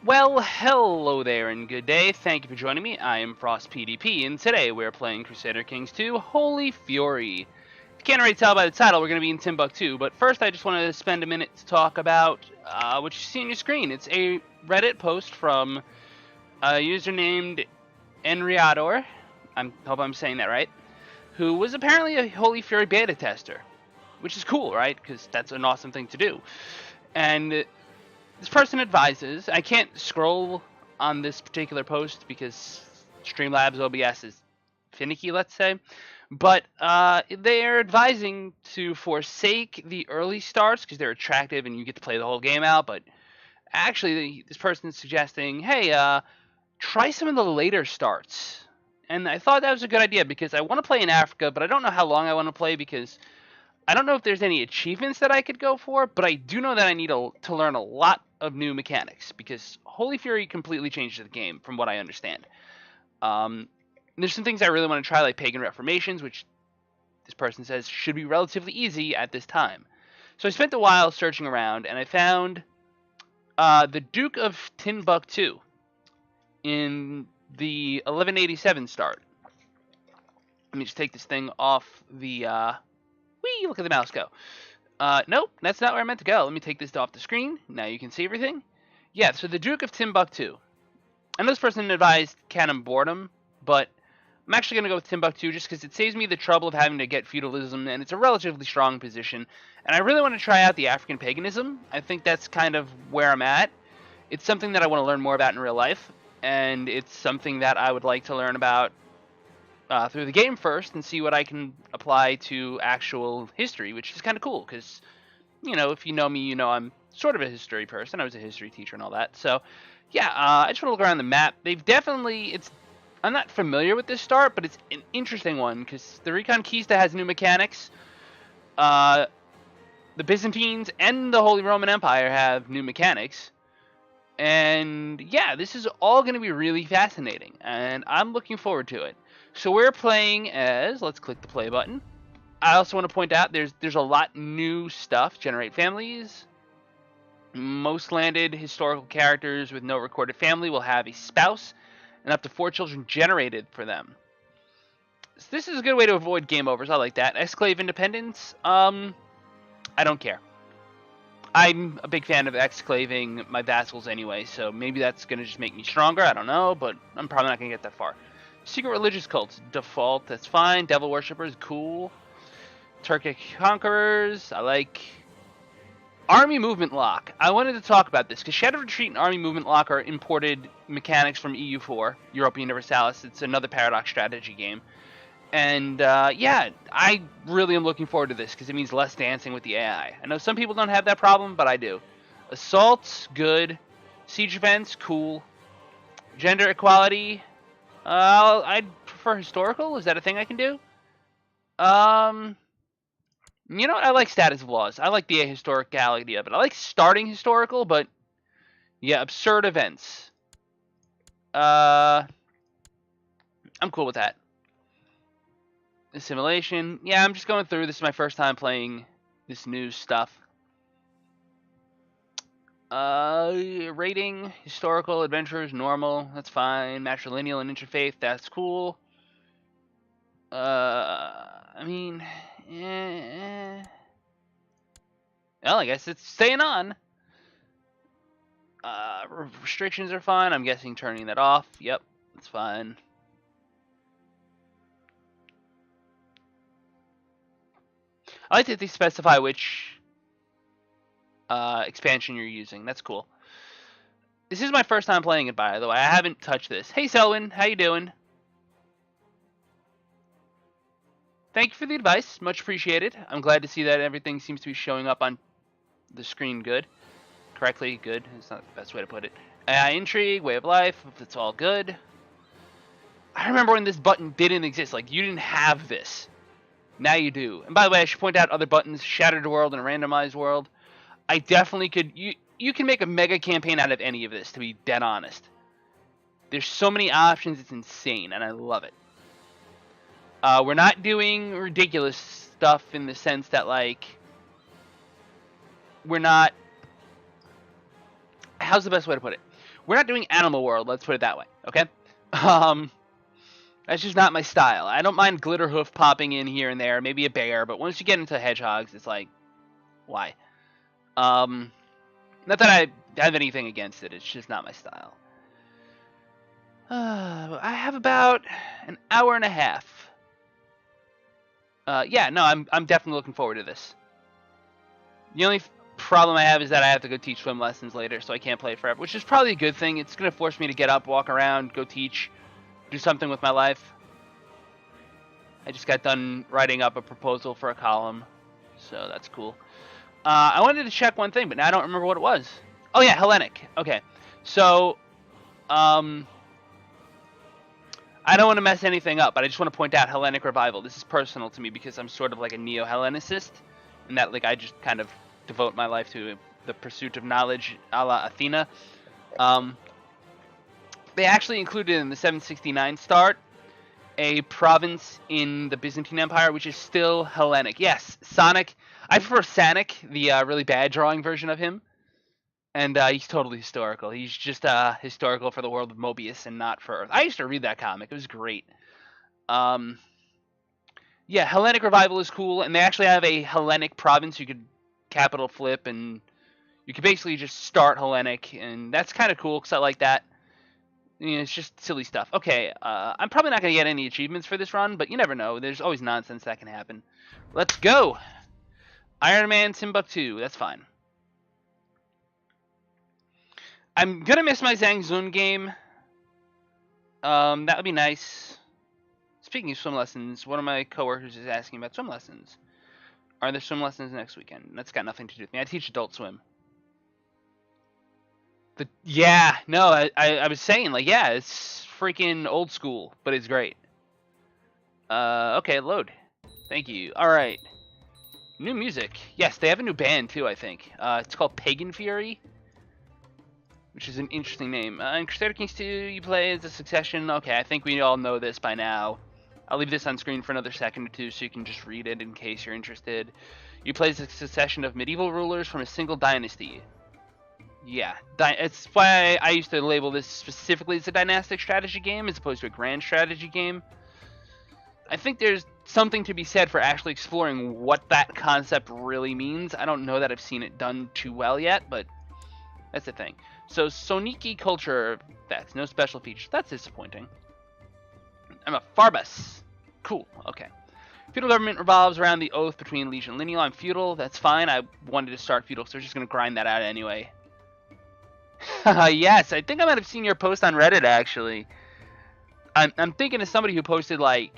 Well, hello there and good day. Thank you for joining me. I am Frost PDP, and today we're playing Crusader Kings 2 Holy Fury. If you can't already tell by the title, we're going to be in Timbuktu, but first I just want to spend a minute to talk about what you see on your screen. It's a Reddit post from a user named Enriador, I hope I'm saying that right, who was apparently a Holy Fury beta tester, which is cool, right? Because that's an awesome thing to do. And this person advises, I can't scroll on this particular post because Streamlabs OBS is finicky, let's say, but they're advising to forsake the early starts because they're attractive and you get to play the whole game out, but actually this person is suggesting, hey, try some of the later starts. And I thought that was a good idea because I want to play in Africa, but I don't know how long I want to play because I don't know if there's any achievements that I could go for, but I do know that I need to learn a lot of new mechanics because Holy Fury completely changed the game from what I understand. There's some things I really want to try, like Pagan Reformations, which this person says should be relatively easy at this time. So I spent a while searching around, and I found the Duke of Timbuktu in the 1187 start. Let me just take this thing off the... Whee! Look at the mouse go. Nope, that's not where I meant to go. Let me take this off the screen. Now you can see everything. Yeah, so the Duke of Timbuktu. I know this person advised Cannon Boredom, but I'm actually going to go with Timbuktu just because it saves me the trouble of having to get feudalism, and it's a relatively strong position. And I really want to try out the African paganism. I think that's kind of where I'm at. It's something that I want to learn more about in real life, and it's something that I would like to learn about through the game first and see what I can apply to actual history, which is kind of cool because, you know, if you know me, you know I'm sort of a history person. I was a history teacher and all that. So, yeah, I just want to look around the map. They've definitely, I'm not familiar with this start, but it's an interesting one because the Reconquista has new mechanics. The Byzantines and the Holy Roman Empire have new mechanics. And yeah, this is all going to be really fascinating, and I'm looking forward to it. So we're playing as, let's click the play button. I also want to point out there's a lot new stuff. Generate families. Most landed historical characters with no recorded family will have a spouse and up to 4 children generated for them. So this is a good way to avoid game overs. I like that. Exclave independence. I don't care. I'm a big fan of exclaving my vassals anyway, so maybe that's going to just make me stronger. I don't know, but I'm probably not going to get that far. Secret religious cults, default, that's fine. Devil worshippers, cool. Turkic conquerors, I like. Army movement lock. I wanted to talk about this because Shadow Retreat and Army movement lock are imported mechanics from EU4, Europa Universalis. It's another Paradox strategy game. And yeah, I really am looking forward to this because it means less dancing with the AI. I know some people don't have that problem, but I do. Assaults, good. Siege events, cool. Gender equality, I'd prefer historical. Is that a thing I can do? You know, I like status of laws. I like the ahistoricality of it. I like starting historical, but yeah, absurd events. I'm cool with that. Assimilation. Yeah, I'm just going through. This is my first time playing this new stuff. Rating, historical, adventurers, normal. That's fine. Matrilineal and interfaith. That's cool. I mean, well, I guess it's staying on. Restrictions are fine. I'm guessing turning that off. Yep, that's fine. I like that they specify which expansion you're using. That's cool. This is my first time playing it, by the way. I haven't touched this. Hey, Selwyn, how you doing? Thank you for the advice. Much appreciated. I'm glad to see that everything seems to be showing up on the screen good. Correctly, good. It's not the best way to put it. AI intrigue, way of life, it's all good. I remember when this button didn't exist. Like, you didn't have this. Now you do. And by the way, I should point out other buttons, Shattered World and Randomized World. I definitely could... You can make a mega campaign out of any of this, to be dead honest. There's so many options, it's insane, and I love it. We're not doing ridiculous stuff in the sense that, like, we're not... How's the best way to put it? We're not doing Animal World, let's put it that way, okay? That's just not my style. I don't mind Glitterhoof popping in here and there, maybe a bear, but once you get into hedgehogs, it's like, why? Not that I have anything against it, it's just not my style. I have about an hour and a half. Yeah, no, I'm definitely looking forward to this. The only problem I have is that I have to go teach swim lessons later, so I can't play it forever, which is probably a good thing. It's going to force me to get up, walk around, go teach, do something with my life. I just got done writing up a proposal for a column, so that's cool. I wanted to check one thing, but now I don't remember what it was. Oh yeah, Hellenic. Okay, so I don't want to mess anything up, but I just want to point out Hellenic Revival. This is personal to me because I'm sort of like a neo-Hellenicist, in that like I just kind of devote my life to the pursuit of knowledge, a la Athena. They actually included in the 769 start a province in the Byzantine Empire, which is still Hellenic. Yes, Sonic. I prefer Sonic, the really bad drawing version of him. And he's totally historical. He's just historical for the world of Mobius and not for Earth. I used to read that comic. It was great. Yeah, Hellenic Revival is cool. And they actually have a Hellenic province you could capital flip. And you could basically just start Hellenic. And that's kind of cool because I like that. You know, it's just silly stuff. Okay, I'm probably not going to get any achievements for this run. But you never know. There's always nonsense that can happen. Let's go. Iron Man Timbuktu. That's fine. I'm gonna miss my Zhang Zun game. That would be nice. Speaking of swim lessons, one of my coworkers is asking about swim lessons. Are there swim lessons next weekend? That's got nothing to do with me. I teach adult swim. I was saying, like, yeah, it's freaking old school, but it's great. Okay, load. Thank you. Alright. New music. Yes, they have a new band, too, I think. It's called Pagan Fury, which is an interesting name. In Crusader Kings 2, you play as a succession. Okay, I think we all know this by now. I'll leave this on screen for another second or two so you can just read it in case you're interested. You play as a succession of medieval rulers from a single dynasty. Yeah, it's why I used to label this specifically as a dynastic strategy game as opposed to a grand strategy game. I think there's something to be said for actually exploring what that concept really means. I don't know that I've seen it done too well yet, but that's the thing. So, Soniki culture effects, no special features. That's disappointing. I'm a Farbus. Cool, okay. Feudal Government revolves around the oath between Liege and Lineal. I'm feudal, that's fine. I wanted to start feudal, so we're just going to grind that out anyway. Yes, I think I might have seen your post on Reddit, actually. I'm thinking of somebody who posted, like,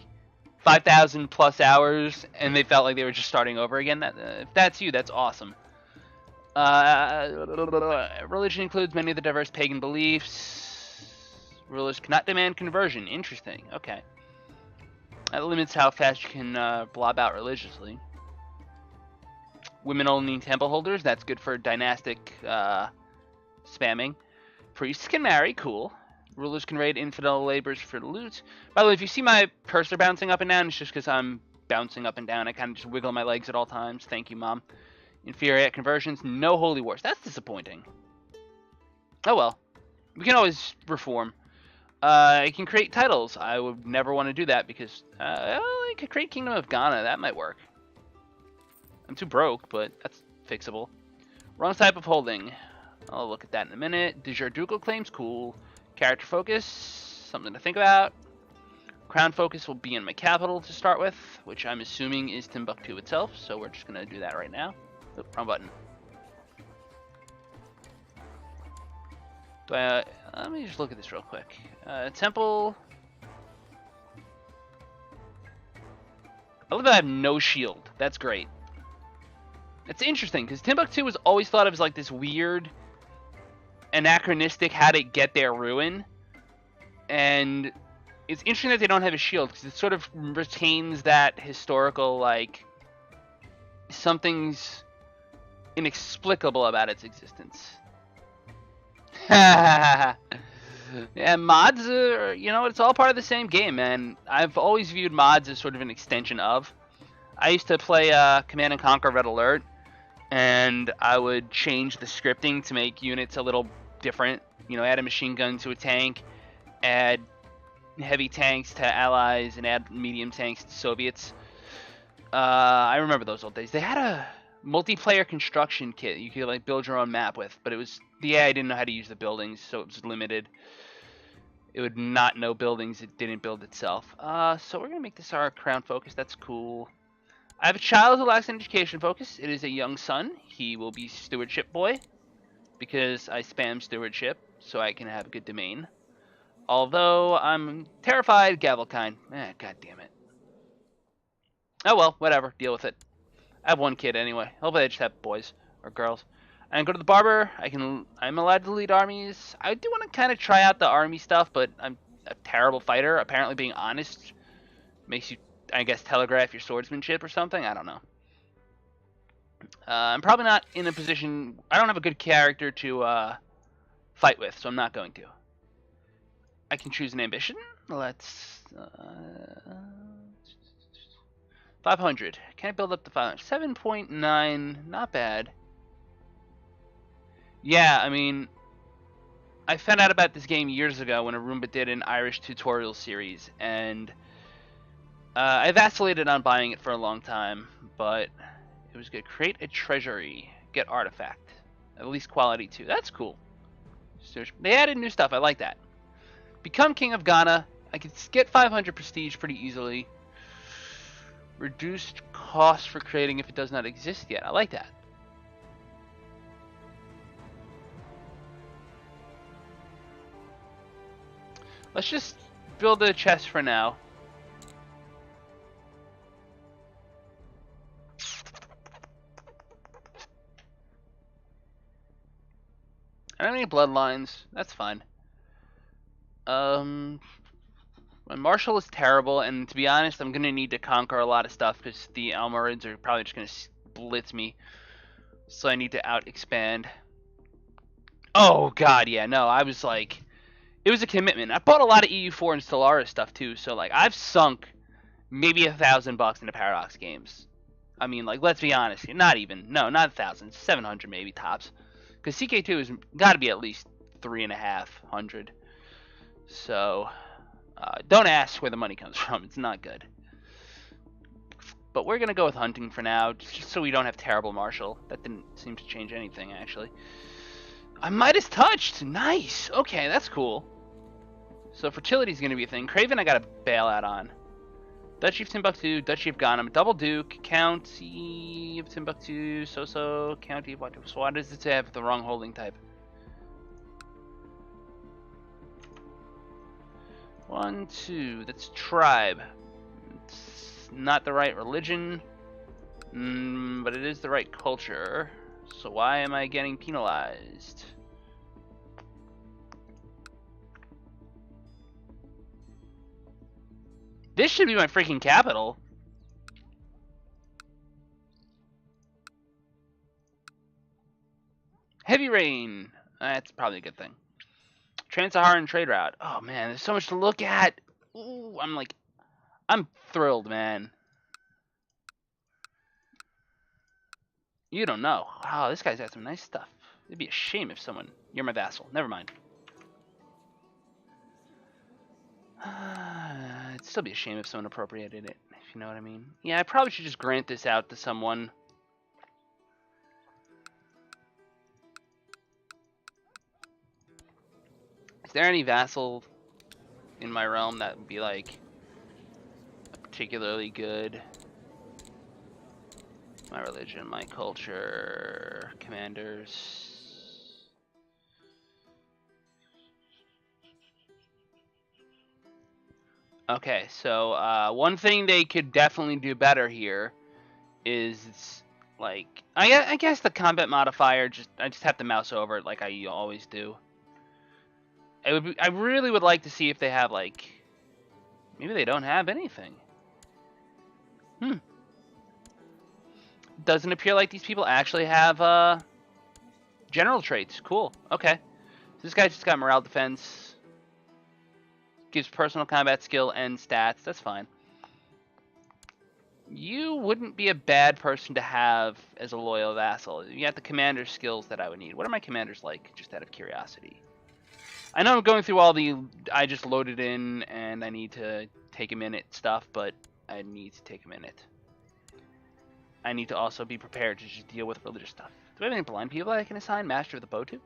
5,000 plus hours, and they felt like they were just starting over again. If that's you, that's awesome. Religion includes many of the diverse pagan beliefs. Rulers cannot demand conversion. Interesting. Okay. That limits how fast you can blob out religiously. Women only temple holders. That's good for dynastic spamming. Priests can marry. Cool. Rulers can raid infidel laborers for loot. By the way, if you see my cursor bouncing up and down, it's just because I'm bouncing up and down. I kind of just wiggle my legs at all times. Thank you, Mom. Inferior at conversions, no holy wars. That's disappointing. Oh well. We can always reform. I can create titles. I would never want to do that because I could create Kingdom of Ghana. That might work. I'm too broke, but that's fixable. Wrong type of holding. I'll look at that in a minute. De jure ducal claims, cool. Character focus, something to think about. Crown focus will be in my capital to start with, which I'm assuming is Timbuktu itself, so we're just going to do that right now. Oh, wrong button. Let me just look at this real quick. Temple. I love that I have no shield. That's great. It's interesting, because Timbuktu was always thought of as like this weird, anachronistic how to get their ruin. And it's interesting that they don't have a shield, because it sort of retains that historical, like, something's inexplicable about its existence. Yeah, mods are, you know, it's all part of the same game, man. I've always viewed mods as sort of an extension of. I used to play Command & Conquer Red Alert, and I would change the scripting to make units a little different You know, add a machine gun to a tank, add heavy tanks to allies, and add medium tanks to Soviets. I remember those old days. They had a multiplayer construction kit you could like build your own map with, but it was the AI didn't know how to use the buildings, so it was limited. It would not know buildings it didn't build itself. So we're gonna make this our crown focus. That's cool. I have a child who lacks an education focus. It is a young son. He will be stewardship boy because I spam stewardship so I can have a good domain. Although I'm terrified Gavelkind. God damn it. Oh well, whatever. Deal with it. I have one kid anyway. Hopefully I just have boys or girls. And go to the barber. I'm allowed to lead armies. I do want to kind of try out the army stuff, but I'm a terrible fighter. Apparently being honest makes you, I guess, telegraph your swordsmanship or something. I don't know. I'm probably not in a position. I don't have a good character to fight with, so I'm not going to. I can choose an ambition. Let's 500. Can I build up to 500? 7.9. Not bad. Yeah, I mean, I found out about this game years ago when Arumba did an Irish tutorial series, and I vacillated on buying it for a long time, but it was good. Create a treasury. Get artifact. At least quality 2. That's cool. They added new stuff. I like that. Become King of Ghana. I could get 500 prestige pretty easily. Reduced cost for creating if it does not exist yet. I like that. Let's just build a chest for now. I don't have any bloodlines. That's fine. My marshal is terrible, and to be honest, I'm gonna need to conquer a lot of stuff because the Almorids are probably just gonna blitz me. So I need to out-expand. Oh god, yeah, no, I was like, it was a commitment. I bought a lot of EU4 and Stellaris stuff too, so like I've sunk maybe $1,000 into Paradox games. I mean, like, let's be honest, not even, no, not 1,000, 700 maybe tops, because CK2 has got to be at least 3,500. So don't ask where the money comes from. It's not good. But we're gonna go with hunting for now, just so we don't have terrible martial. That didn't seem to change anything actually. I Midas touched. Nice. Okay, that's cool. So fertility is gonna be a thing. Craven, I gotta bail out on. Duchy of Timbuktu, Duchy of Ghana, Double Duke, County of Timbuktu, So County of what? So why does it have the wrong holding type? 1, 2. That's tribe. It's not the right religion, but it is the right culture. So why am I getting penalized? This should be my freaking capital. Heavy rain. That's probably a good thing. Trans-Saharan trade route. Oh man, there's so much to look at. Ooh, I'm thrilled, man. You don't know. Wow, this guy's got some nice stuff. It'd be a shame if someone... You're my vassal. Never mind. It'd still be a shame if someone appropriated it, if you know what I mean. Yeah, I probably should just grant this out to someone. Is there any vassal in my realm that would be, like, particularly good? My religion, my culture, commanders. Okay, so one thing they could definitely do better here is, like, I guess the combat modifier, I just have to mouse over it like I always do. I really would like to see if they have, like, maybe they don't have anything. Doesn't appear like these people actually have general traits. Cool. Okay. So this guy just got morale defense. Gives personal combat skill and stats. That's fine. You wouldn't be a bad person to have as a loyal vassal. You have the commander skills that I would need. What are my commanders like, just out of curiosity? I know I'm going through all the I just loaded in and I need to take a minute stuff, but I need to take a minute. I need to also be prepared to just deal with religious stuff. Do I have any blind people I can assign Master of the Bow to?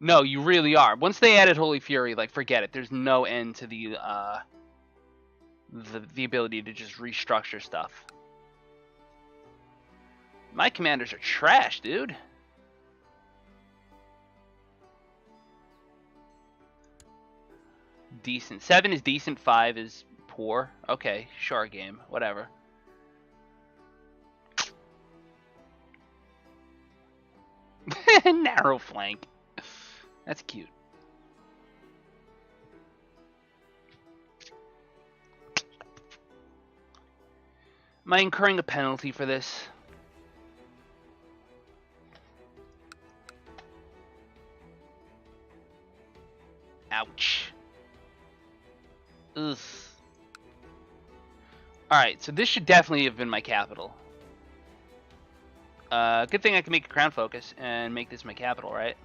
No, you really are. Once they added Holy Fury, like, forget it. There's no end to the ability to just restructure stuff. My commanders are trash, dude. Decent. 7 is decent, 5 is poor. Okay, sure game. Whatever. Narrow flank. That's cute. Am I incurring a penalty for this? Ouch. Ugh. Alright, so this should definitely have been my capital. Good thing I can make a crown focus and make this my capital, right?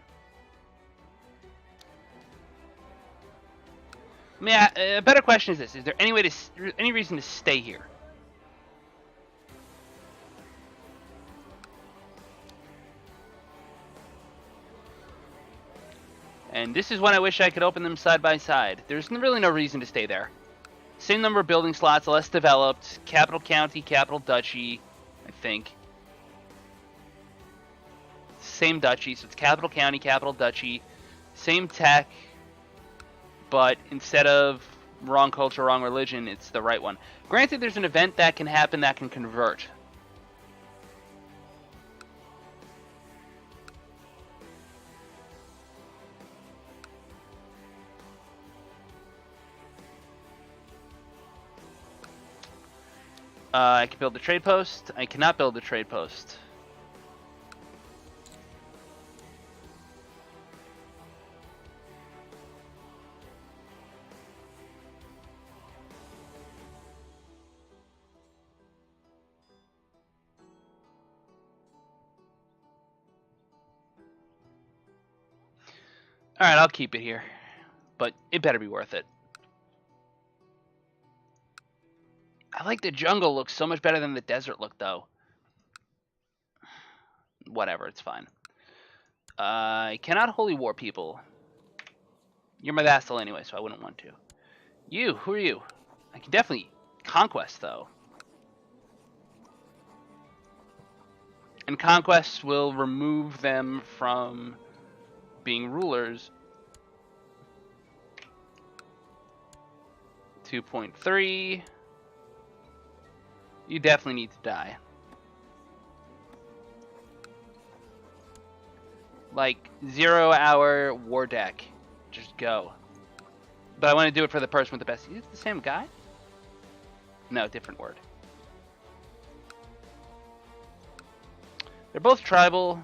I mean, a better question is this: is there any reason to stay here? And this is when I wish I could open them side by side. There's really no reason to stay there. Same number of building slots, less developed. Capital county, capital duchy, I think. Same duchy, so it's capital county, capital duchy. Same tech, but instead of wrong culture, wrong religion, it's the right one. Granted, there's an event that can happen that can convert. I can build a trade post. I cannot build a trade post. Alright, I'll keep it here. But it better be worth it. I like the jungle looks so much better than the desert look, though. Whatever, it's fine. I cannot holy war people. You're my vassal anyway, so I wouldn't want to. You, who are you? I can definitely conquest, though. And conquest will remove them from being rulers. 2.3. You definitely need to die. Like, 0-hour war deck. Just go. But I want to do it for the person with the best. Is it the same guy? No, different word. They're both tribal.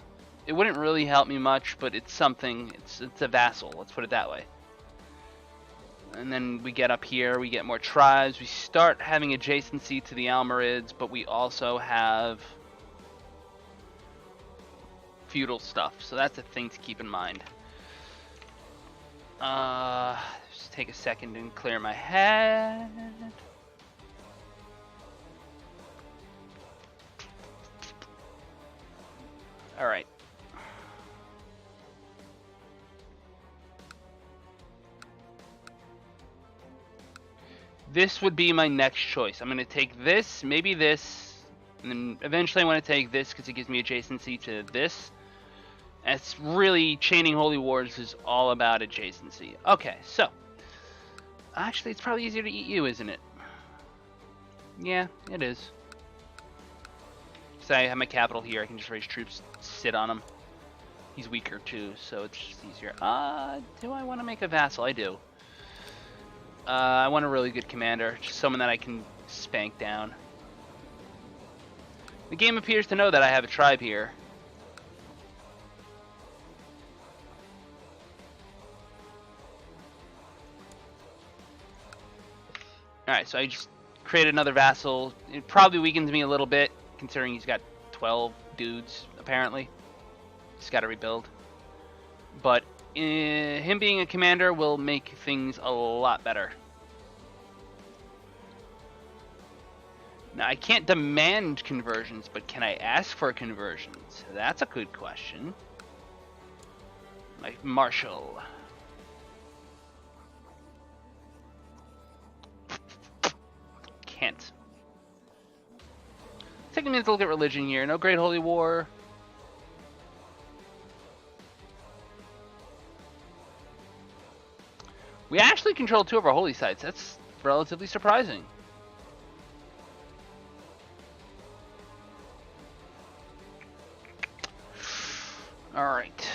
It wouldn't really help me much, but it's something. It's a vassal, let's put it that way. And then we get up here, we get more tribes. We start having adjacency to the Almorids, but we also have feudal stuff. So that's a thing to keep in mind. Just take a second and clear my head. All right. This would be my next choice. I'm going to take this, maybe this, and then eventually I want to take this because it gives me adjacency to this. And it's really, chaining Holy Wars is all about adjacency. Okay, so. Actually, it's probably easier to eat you, isn't it? Yeah, it is. So I have my capital here. I can just raise troops, sit on him. He's weaker too, so it's just easier. Do I want to make a vassal? I do. I want a really good commander, just someone that I can spank down. The game appears to know that I have a tribe here. Alright, so I just created another vassal. It probably weakens me a little bit, considering he's got 12 dudes, apparently. He's got to rebuild. But him being a commander will make things a lot better. Now, I can't demand conversions, but can I ask for conversions? That's a good question. My Marshal. Can't. Take a minute to look at religion here. No Great Holy War. We actually control 2 of our holy sites. That's relatively surprising. Alright.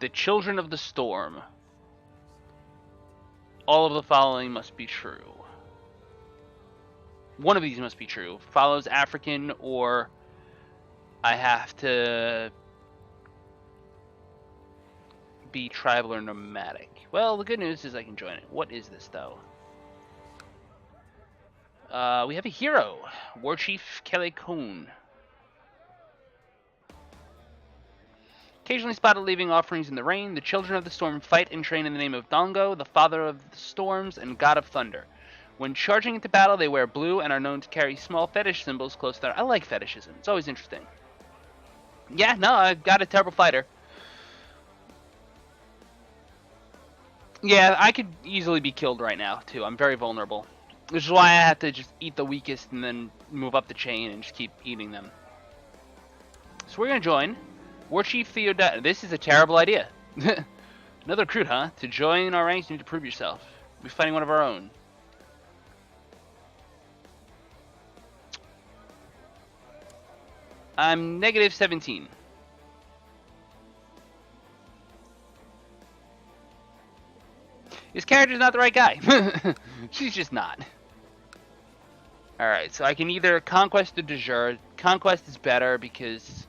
The Children of the Storm. All of the following must be true. One of these must be true. Follows African, or I have to be tribal or nomadic. Well, the good news is I can join it. What is this, though? We have a hero, War Chief Kelekun. Occasionally spotted leaving offerings in the rain, the Children of the Storm fight and train in the name of Dongo, the father of the storms and god of thunder. When charging into battle, they wear blue and are known to carry small fetish symbols close to their... I like fetishism. It's always interesting. Yeah, no, I've got a terrible fighter. Yeah, I could easily be killed right now, too. I'm very vulnerable. Which is why I have to just eat the weakest and then move up the chain and just keep eating them. So we're going to join War Chief Theoda. This is a terrible idea. Another recruit, huh? To join our ranks, you need to prove yourself. We're fighting one of our own. I'm negative 17. His character's not the right guy. She's just not. Alright, so I can either Conquest or De jure. Conquest is better because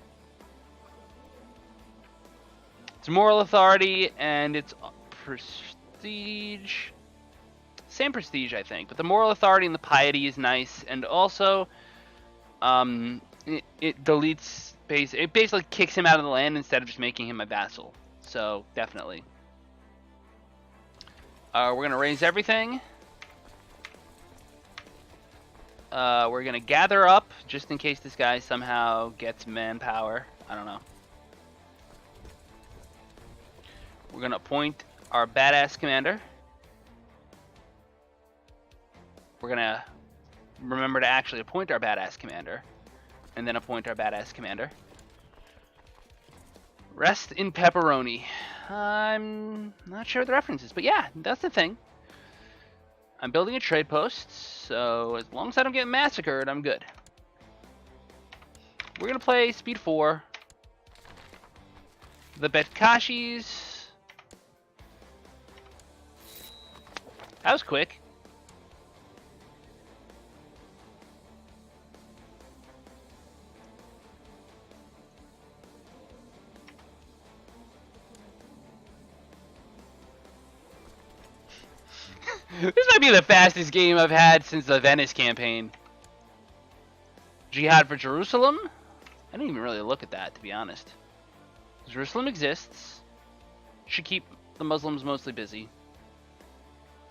it's moral authority and it's prestige. Same prestige, I think. But the moral authority and the piety is nice. And also, it deletes... It basically kicks him out of the land instead of just making him a vassal. So, definitely. We're going to raise everything. We're going to gather up, just in case this guy somehow gets manpower. I don't know. We're going to appoint our badass commander. We're going to remember to actually appoint our badass commander. And then appoint our badass commander. Rest in pepperoni. I'm not sure what the reference is, but yeah, that's the thing. I'm building a trade post, so as long as I don't get massacred, I'm good. We're going to play Speed 4. The Betkashis. That was quick. This might be the fastest game I've had since the Venice campaign. Jihad for Jerusalem? I didn't even really look at that, to be honest. Jerusalem exists. Should keep the Muslims mostly busy.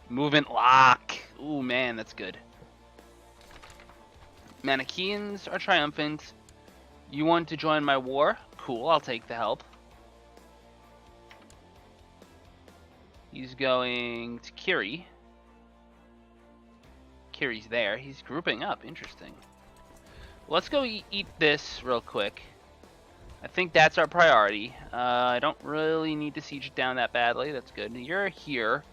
Movement lock. Ooh, man, that's good. Manichaeans are triumphant. You want to join my war? Cool, I'll take the help. He's going to Kiri. Kiri's there. He's grouping up. Interesting. Let's go eat this real quick. I think that's our priority. I don't really need to siege it down that badly. That's good. You're here.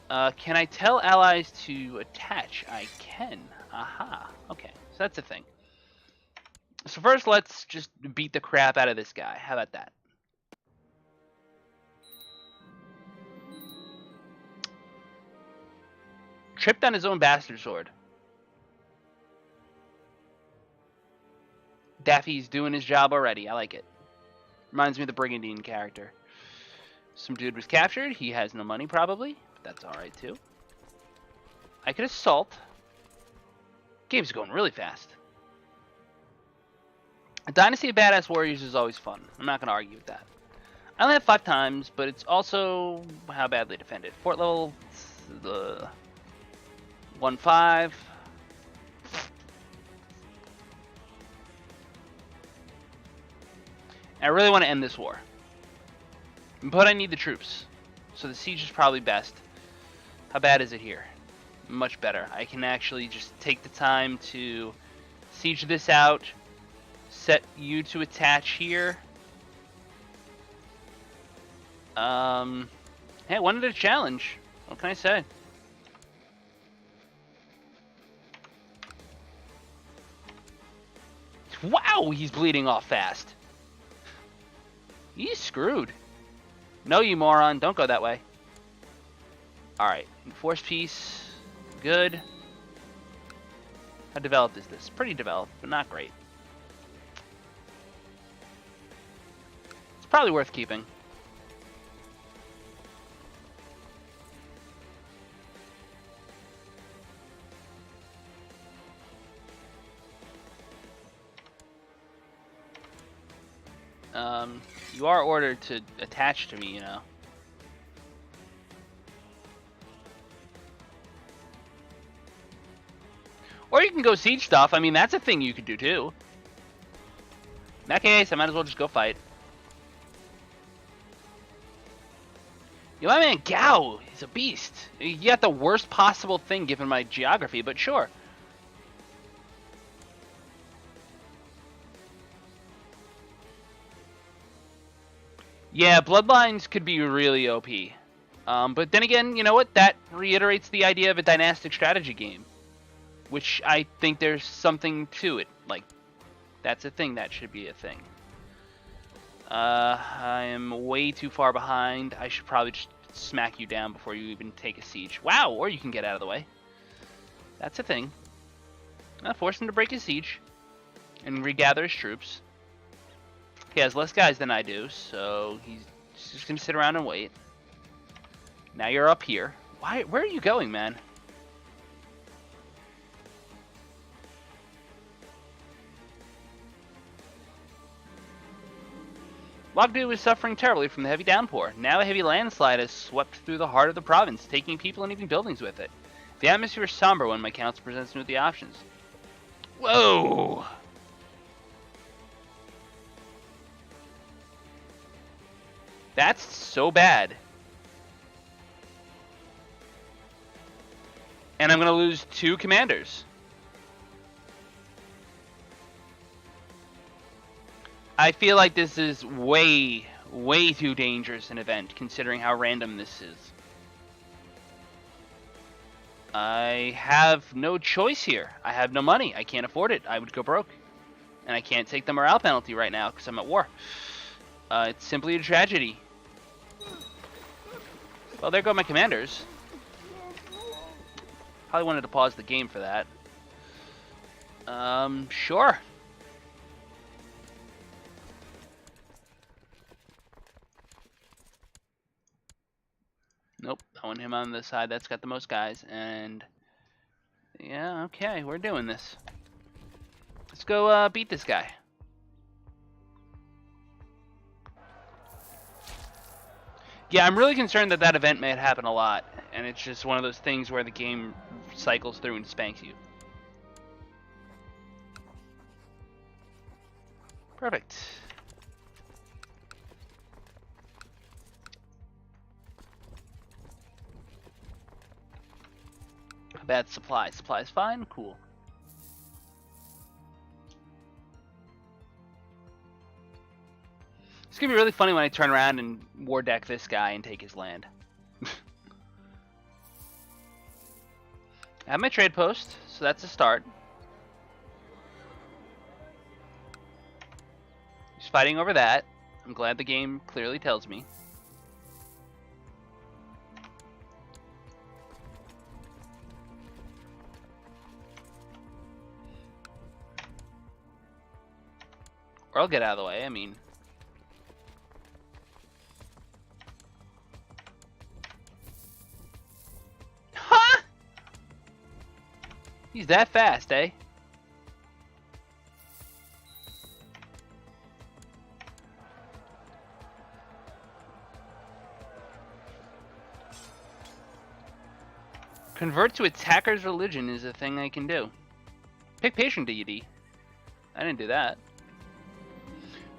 Can I tell allies to attach? I can. Aha. Okay. So that's the thing. So first, let's just beat the crap out of this guy. How about that? Tripped on his own bastard sword. Daffy's doing his job already. I like it. Reminds me of the Brigandine character. Some dude was captured. He has no money, probably. But that's alright, too. I could assault. Game's going really fast. A dynasty of badass warriors is always fun. I'm not going to argue with that. I only have 5 times, but it's also how badly defended. Fort level 1-5. I really want to end this war. But I need the troops. So the siege is probably best. How bad is it here? Much better. I can actually just take the time to siege this out. Set you to attach here. Hey, I wanted a challenge. What can I say? Wow, he's bleeding off fast. He's screwed. No, you moron. Don't go that way. Alright. Enforced peace. Good. How developed is this? Pretty developed, but not great. It's probably worth keeping. You are ordered to attach to me, you know. Or you can go siege stuff. I mean, that's a thing you could do too. In that case, I might as well just go fight. You know, my man Gao, he's a beast. You got the worst possible thing given my geography, but sure. Yeah, bloodlines could be really OP. But then again, you know what? That reiterates the idea of a dynastic strategy game. Which I think there's something to it. Like, that's a thing that should be a thing. I am way too far behind. I should probably just smack you down before you even take a siege. Wow, or you can get out of the way. That's a thing. Force him to break his siege. And regather his troops. He has less guys than I do, so he's just going to sit around and wait. Now you're up here. Where are you going, man? Logdu is suffering terribly from the heavy downpour. Now a heavy landslide has swept through the heart of the province, taking people and even buildings with it. The atmosphere is somber when my council presents me with the options. Whoa! That's so bad. And I'm going to lose 2 commanders. I feel like this is way, way too dangerous an event, considering how random this is. I have no choice here. I have no money. I can't afford it. I would go broke. And I can't take the morale penalty right now because I'm at war. It's simply a tragedy. Well, there go my commanders. Probably wanted to pause the game for that. Sure. Nope, I want him on the side that's got the most guys, and yeah, okay, we're doing this. Let's go beat this guy. Yeah, I'm really concerned that that event may happen a lot, and it's just one of those things where the game cycles through and spanks you. Perfect. Bad supply. Supply's fine? Cool. It's gonna be really funny when I turn around and war deck this guy and take his land. I have my trade post, so that's a start. Just fighting over that. I'm glad the game clearly tells me. Or I'll get out of the way, I mean. Huh? He's that fast, eh? Convert to attacker's religion is a thing I can do. Pick patron deity. I didn't do that.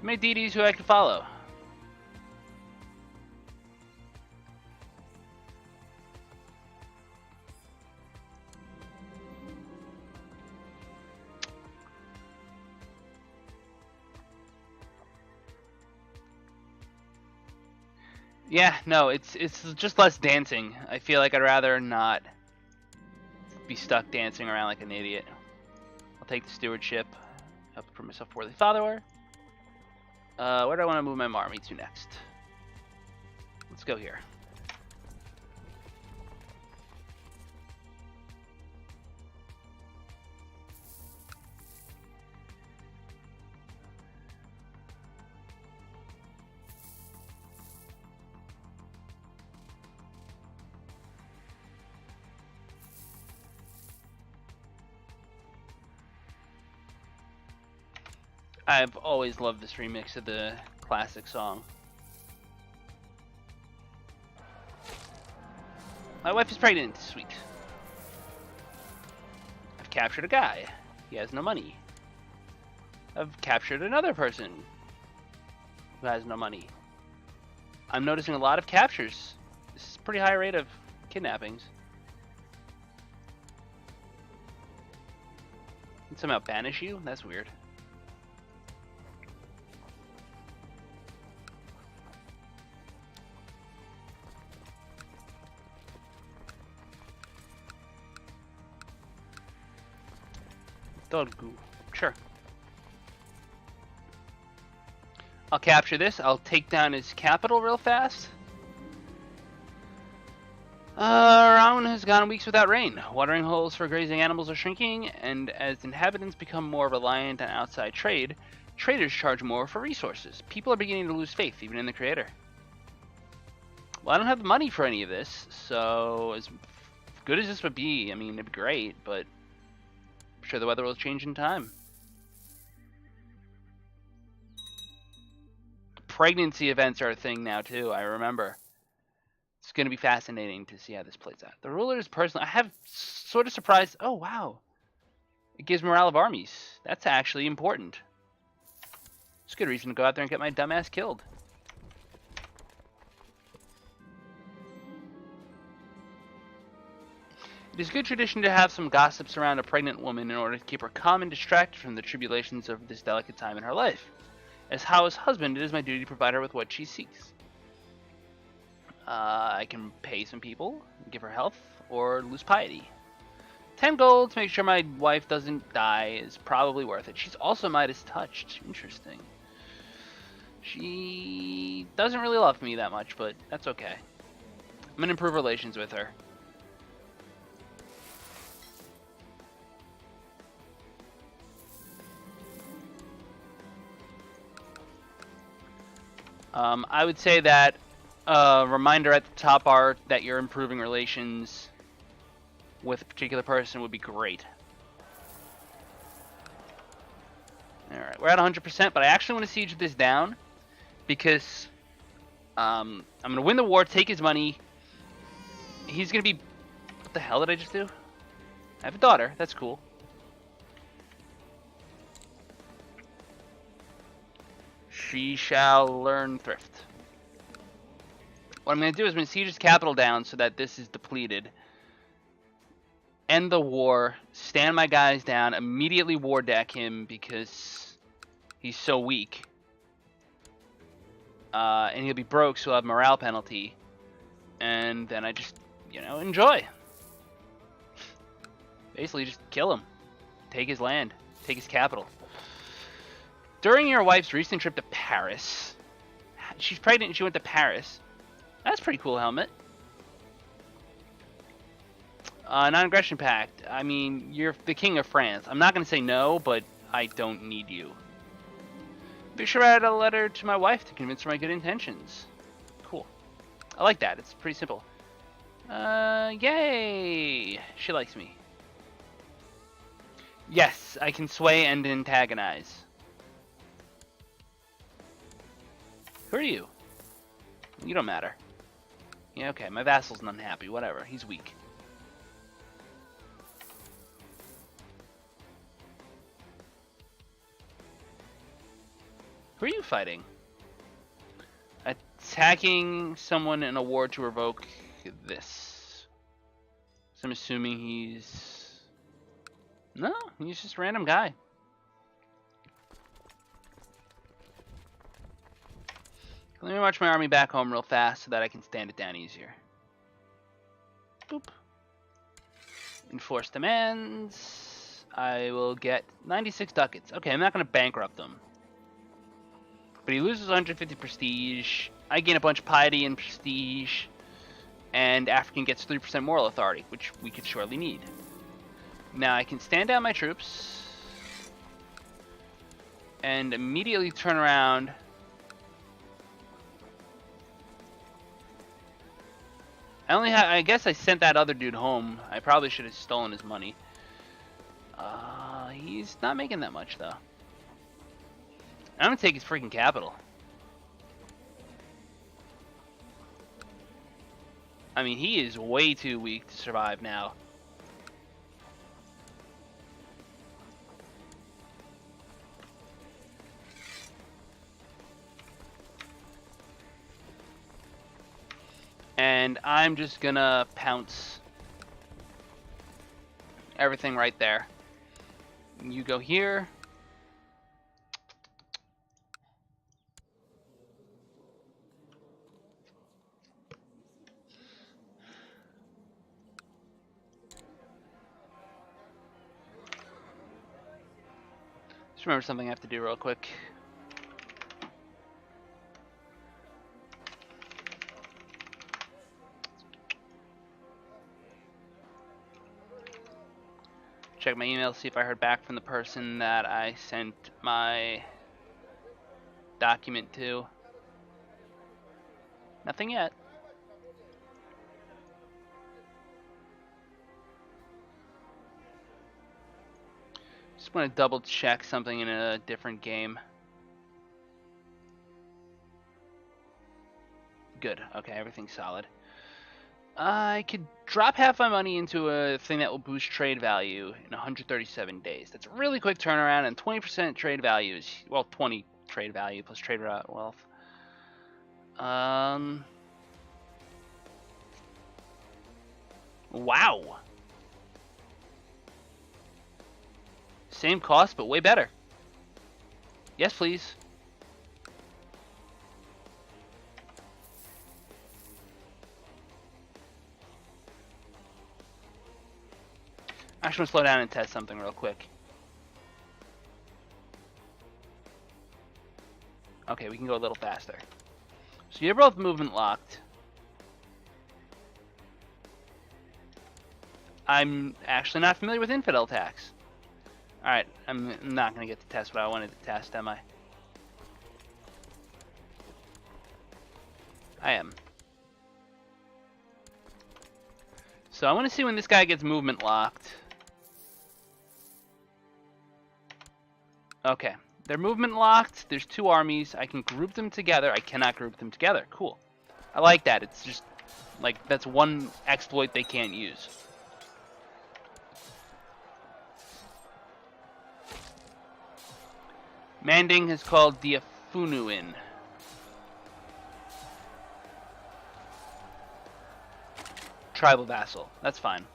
Make deities who I can follow. Yeah, no, it's just less dancing. I feel like I'd rather not be stuck dancing around like an idiot. I'll take the stewardship. Help prove myself worthy follower. Where do I want to move my army to next? Let's go here. I've always loved this remix of the classic song. My wife is pregnant. Sweet. I've captured a guy. He has no money. I've captured another person who has no money. I'm noticing a lot of captures. This is a pretty high rate of kidnappings. Can somehow banish you? That's weird. Sure. I'll capture this. I'll take down his capital real fast. Around has gone weeks without rain. Watering holes for grazing animals are shrinking, and as inhabitants become more reliant on outside trade, traders charge more for resources. People are beginning to lose faith, even in the Creator. Well, I don't have the money for any of this, so as good as this would be, I mean, it'd be great, but I'm sure the weather will change in time. Pregnancy events are a thing now, too, I remember. It's going to be fascinating to see how this plays out. The ruler's personal. I have sort of surprised. Oh, wow. It gives morale of armies. That's actually important. It's a good reason to go out there and get my dumbass killed. It is good tradition to have some gossips around a pregnant woman in order to keep her calm and distracted from the tribulations of this delicate time in her life. As Hao's husband, it is my duty to provide her with what she seeks. I can pay some people, give her health, or lose piety. 10 gold to make sure my wife doesn't die is probably worth it. She's also Midas touched. Interesting. She doesn't really love me that much, but that's okay. I'm going to improve relations with her. I would say that reminder at the top bar that you're improving relations with a particular person would be great. Alright, we're at 100%, but I actually want to siege this down because I'm going to win the war, take his money. He's going to be... What the hell did I just do? I have a daughter. That's cool. She shall learn thrift. What I'm going to do is I'm going to siege his capital down so that this is depleted. End the war. Stand my guys down. Immediately war deck him because he's so weak. And he'll be broke, so he'll have morale penalty. And then I just, you know, enjoy. Basically just kill him. Take his land. Take his capital. During your wife's recent trip to Paris, she's pregnant and she went to Paris. That's a pretty cool helmet. Non-aggression pact. I mean, you're the king of France. I'm not going to say no, but I don't need you. Be sure I write a letter to my wife to convince her of my good intentions. Cool. I like that. It's pretty simple. Yay! She likes me. Yes, I can sway and antagonize. Who are you? You don't matter. Yeah, okay, my vassal's unhappy. Whatever, he's weak. Who are you fighting? Attacking someone in a war to revoke this. So I'm assuming he's... No, he's just a random guy. Let me march my army back home real fast so that I can stand it down easier. Boop. Enforce demands. I will get 96 ducats. Okay, I'm not going to bankrupt them. But he loses 150 prestige. I gain a bunch of piety and prestige. And African gets 3% moral authority, which we could surely need. Now I can stand down my troops. And immediately turn around. I guess I sent that other dude home. I probably should have stolen his money. He's not making that much, though. I'm gonna take his freaking capital. I mean, he is way too weak to survive now. And I'm just gonna pounce everything right there. You go here. Just remember something I have to do real quick. Check my email, see if I heard back from the person that I sent my document to. Nothing yet. Just want to double check something in a different game. Good. Okay, everything's solid. I could drop half my money into a thing that will boost trade value in 137 days. That's a really quick turnaround, and 20% trade value is, well, 20 trade value plus trade wealth. Wow. Same cost, but way better. Yes, please. I just want to slow down and test something real quick. Okay, we can go a little faster. So you're both movement locked. I'm actually not familiar with infidel tax. Alright, I'm not going to get to test what I wanted to test, am I? I am. So I want to see when this guy gets movement locked. Okay, they're movement locked. There's two armies. I can group them together. I cannot group them together. Cool. I like that. It's just, like, that's one exploit they can't use. Manding has called Diafunu in. Tribal vassal. That's fine.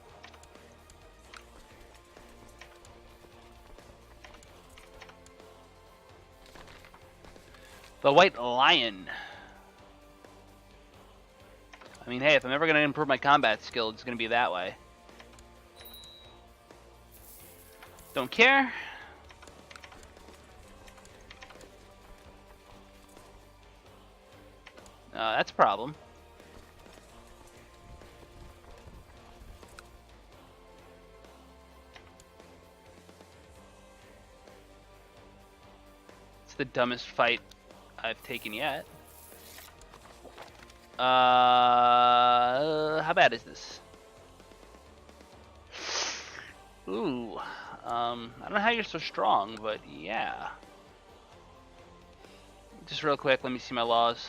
The White Lion. I mean, hey, if I'm ever going to improve my combat skill, it's going to be that way. Don't care. That's a problem. It's the dumbest fight I've taken yet. How bad is this? Ooh, I don't know how you're so strong, but yeah. Just real quick, let me see my laws.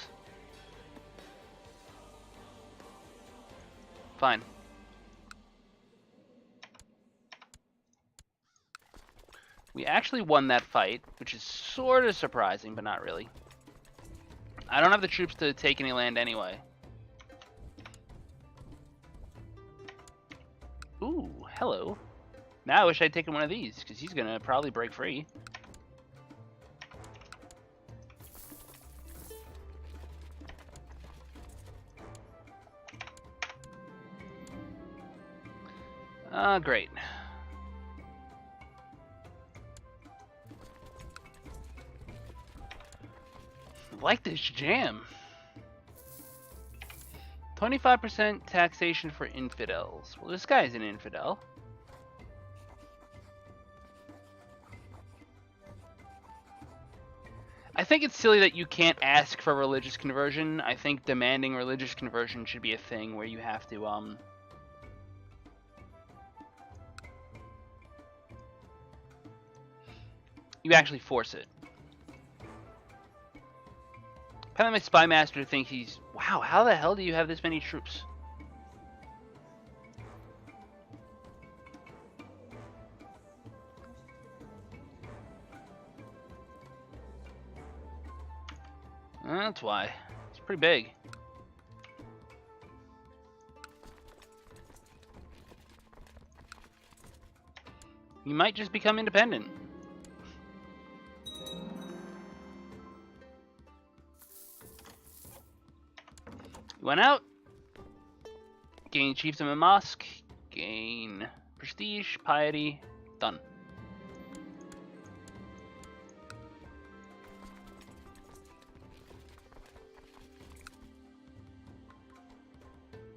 Fine. We actually won that fight, which is sort of surprising, but not really. I don't have the troops to take any land anyway. Ooh, hello. Now I wish I'd taken one of these, because he's going to probably break free. Great. I like this jam. 25% taxation for infidels. Well, this guy's an infidel. I think it's silly that you can't ask for religious conversion. I think demanding religious conversion should be a thing where you have to, you actually force it. Apparently my spy master thinks he's... Wow, how the hell do you have this many troops? That's why. It's pretty big. You might just become independent. Went out, gain chiefdom and mosque, gain prestige, piety, done.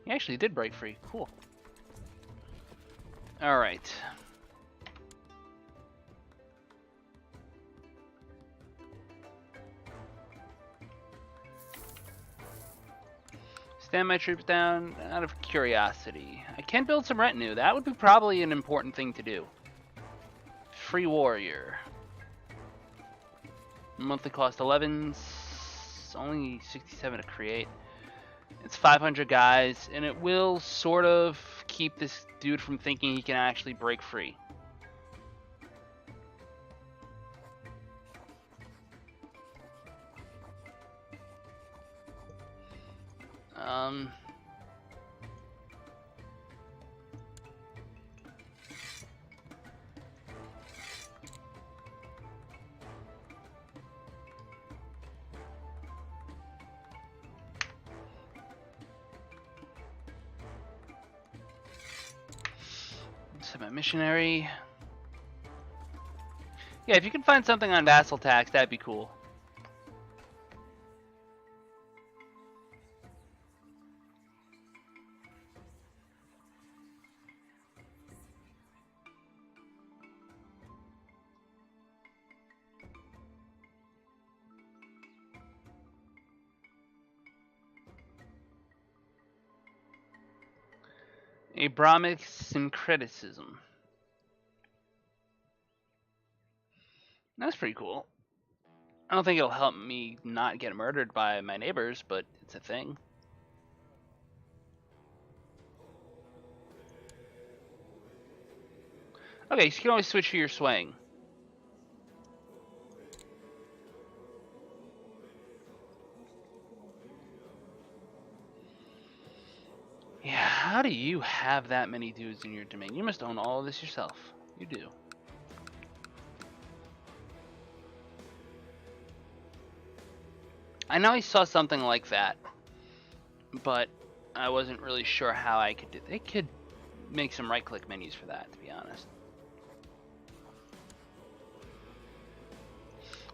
He actually did break free, cool. Alright. Stand my troops down out of curiosity. I can build some retinue. That would be probably an important thing to do. Free warrior. Monthly cost 11. It's only 67 to create. It's 500 guys, and it will sort of keep this dude from thinking he can actually break free. Set my missionary. Yeah, if you can find something on vassal tax, that'd be cool. Abrahamic syncretism. That's pretty cool. I don't think it'll help me not get murdered by my neighbors, but it's a thing. Okay, so you can always switch to your swaying. Yeah, how do you have that many dudes in your domain? You must own all of this yourself. You do. I know I saw something like that, but I wasn't really sure how I could do it. They could make some right-click menus for that, to be honest.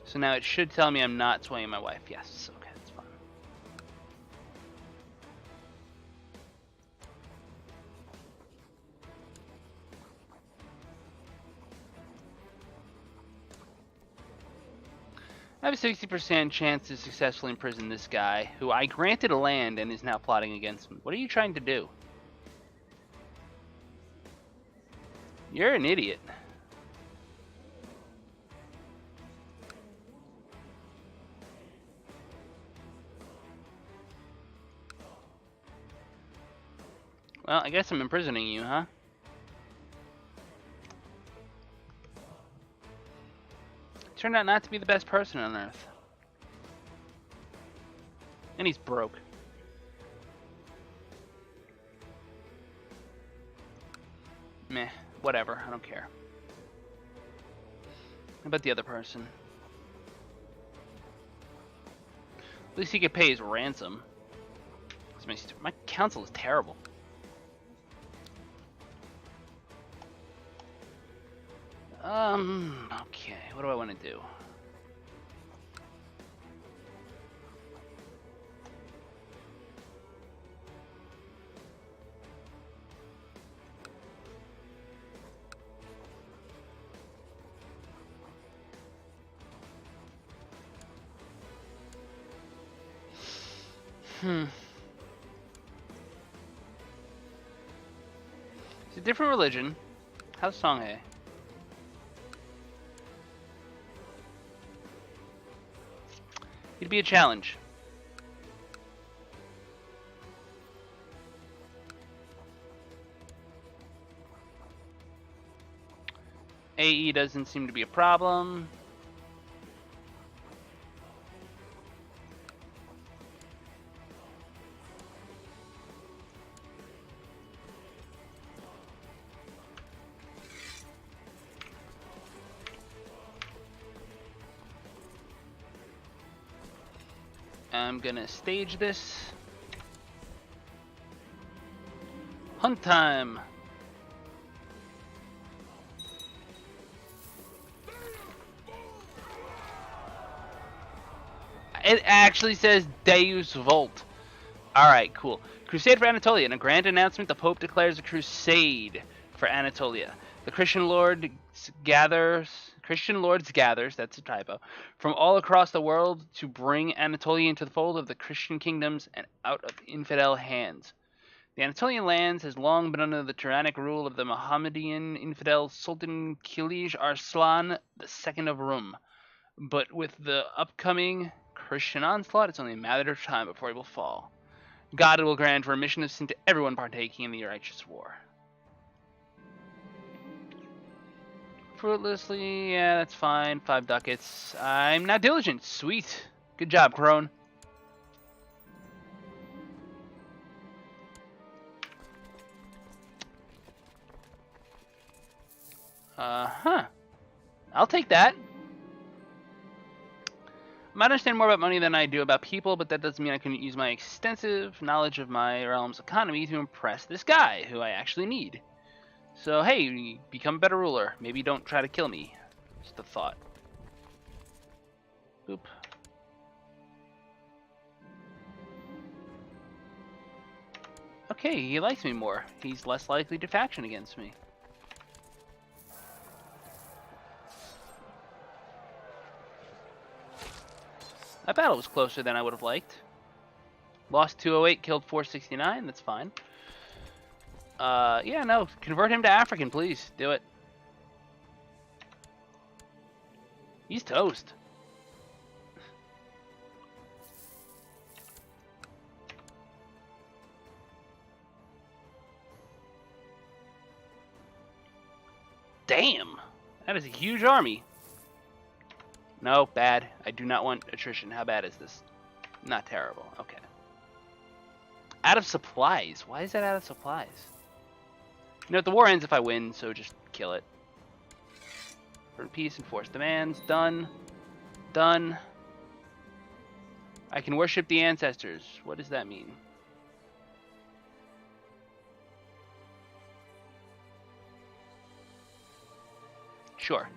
So now it should tell me I'm not swaying my wife. Yes, okay, that's fine. I have a 60% chance to successfully imprison this guy, who I granted a land and is now plotting against me. What are you trying to do? You're an idiot. Well, I guess I'm imprisoning you, huh? Turned out not to be the best person on Earth. And he's broke. Meh, whatever, I don't care. How about the other person? At least he could pay his ransom. My council is terrible. Okay, what do I want to do? It's a different religion. How's Songhae? It'd be a challenge. AE doesn't seem to be a problem. I'm gonna stage this. Hunt time! It actually says Deus Vult. Alright, cool. Crusade for Anatolia. In a grand announcement, the Pope declares a crusade for Anatolia. The Christian Lords gathers, that's a typo, from all across the world to bring Anatolia into the fold of the Christian kingdoms and out of infidel hands. The Anatolian lands has long been under the tyrannic rule of the Mohammedan infidel Sultan Kilij Arslan II of Rum. But with the upcoming Christian onslaught, it's only a matter of time before he will fall. God will grant remission of sin to everyone partaking in the righteous war. Fruitlessly, yeah, that's fine. 5 ducats. I'm not diligent. Sweet. Good job, Crone. I'll take that. I might understand more about money than I do about people, but that doesn't mean I can use my extensive knowledge of my realm's economy to impress this guy, who I actually need. So, hey, become a better ruler. Maybe don't try to kill me. Just a thought. Boop. Okay, he likes me more. He's less likely to faction against me. That battle was closer than I would have liked. Lost 208, killed 469. That's fine. Yeah, no. Convert him to African, please. Do it. He's toast. Damn. That is a huge army. No, bad. I do not want attrition. How bad is this? Not terrible. Okay. Out of supplies. Why is that out of supplies? You know, the war ends if I win, so just kill it. Burn peace, enforce demands. Done. Done. I can worship the ancestors. What does that mean? Sure.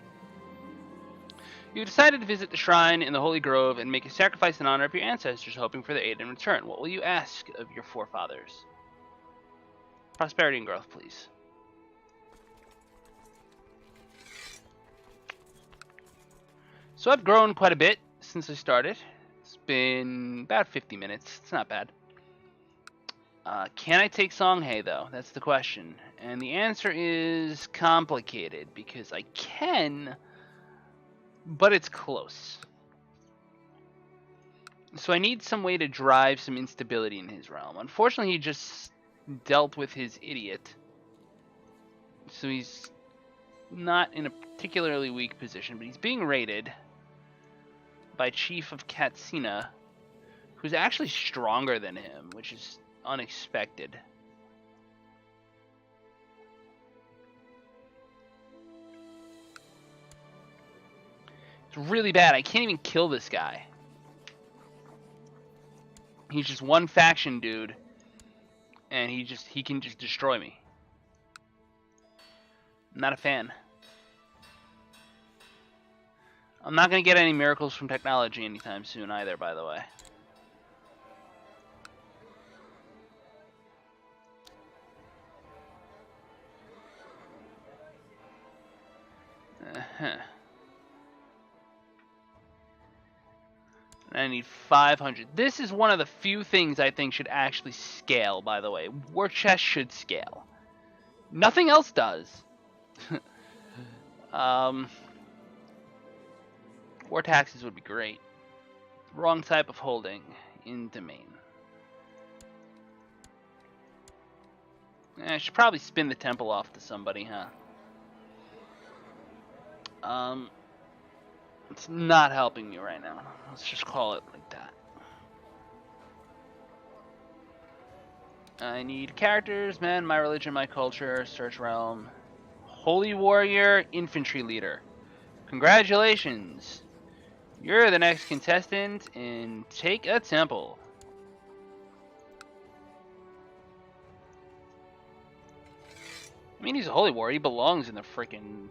You decided to visit the shrine in the Holy Grove and make a sacrifice in honor of your ancestors, hoping for their aid in return. What will you ask of your forefathers? Prosperity and growth, please. So I've grown quite a bit since I started. It's been about 50 minutes. It's not bad. Can I take Songhae, though? That's the question. And the answer is complicated, because I can, but it's close. So I need some way to drive some instability in his realm. Unfortunately, he just dealt with his idiot. So he's not in a particularly weak position, but he's being raided by Chief of Katsina, who's actually stronger than him, which is unexpected. It's really bad. I can't even kill this guy. He's just one faction dude, and he can just destroy me. I'm not a fan. I'm not going to get any miracles from technology anytime soon either, by the way. I need 500. This is one of the few things I think should actually scale, by the way. War chest should scale. Nothing else does. War taxes would be great. Wrong type of holding in domain. I should probably spin the temple off to somebody, huh? It's not helping me right now. Let's just call it like that. I need characters, men, my religion, my culture, search realm. Holy warrior, infantry leader. Congratulations. You're the next contestant in Take a Temple. I mean, he's a holy warrior. He belongs in the freaking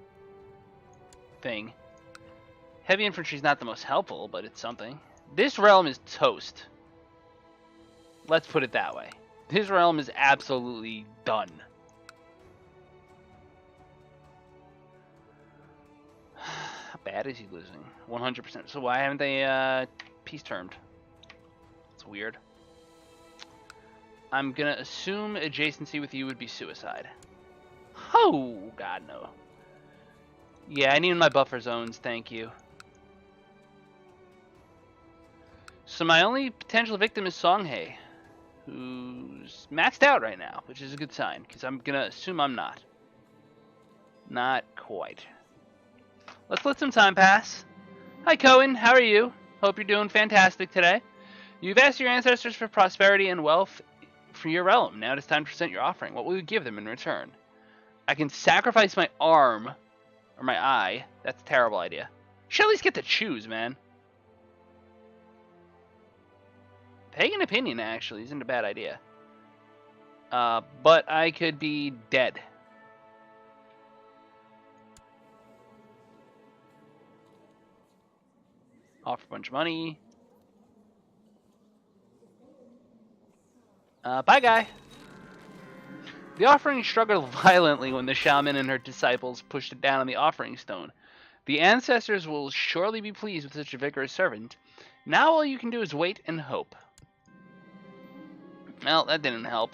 thing. Heavy infantry is not the most helpful, but it's something. This realm is toast. Let's put it that way. His realm is absolutely done. How bad is he losing? 100%. So why haven't they peace termed? It's weird. I'm gonna assume adjacency with you would be suicide. Oh, God, no. Yeah, I need my buffer zones, thank you. So my only potential victim is Songhai, who's maxed out right now, which is a good sign, because I'm going to assume I'm not. Not quite. Let's let some time pass. Hi, Cohen. How are you? Hope you're doing fantastic today. You've asked your ancestors for prosperity and wealth for your realm. Now it is time to present your offering. What will you give them in return? I can sacrifice my arm, or my eye. That's a terrible idea. You should at least get to choose, man. Pagan opinion, actually, isn't a bad idea. But I could be dead. Offer a bunch of money. Bye, guy. The offering struggled violently when the shaman and her disciples pushed it down on the offering stone. The ancestors will surely be pleased with such a vigorous servant. Now all you can do is wait and hope. Well, that didn't help.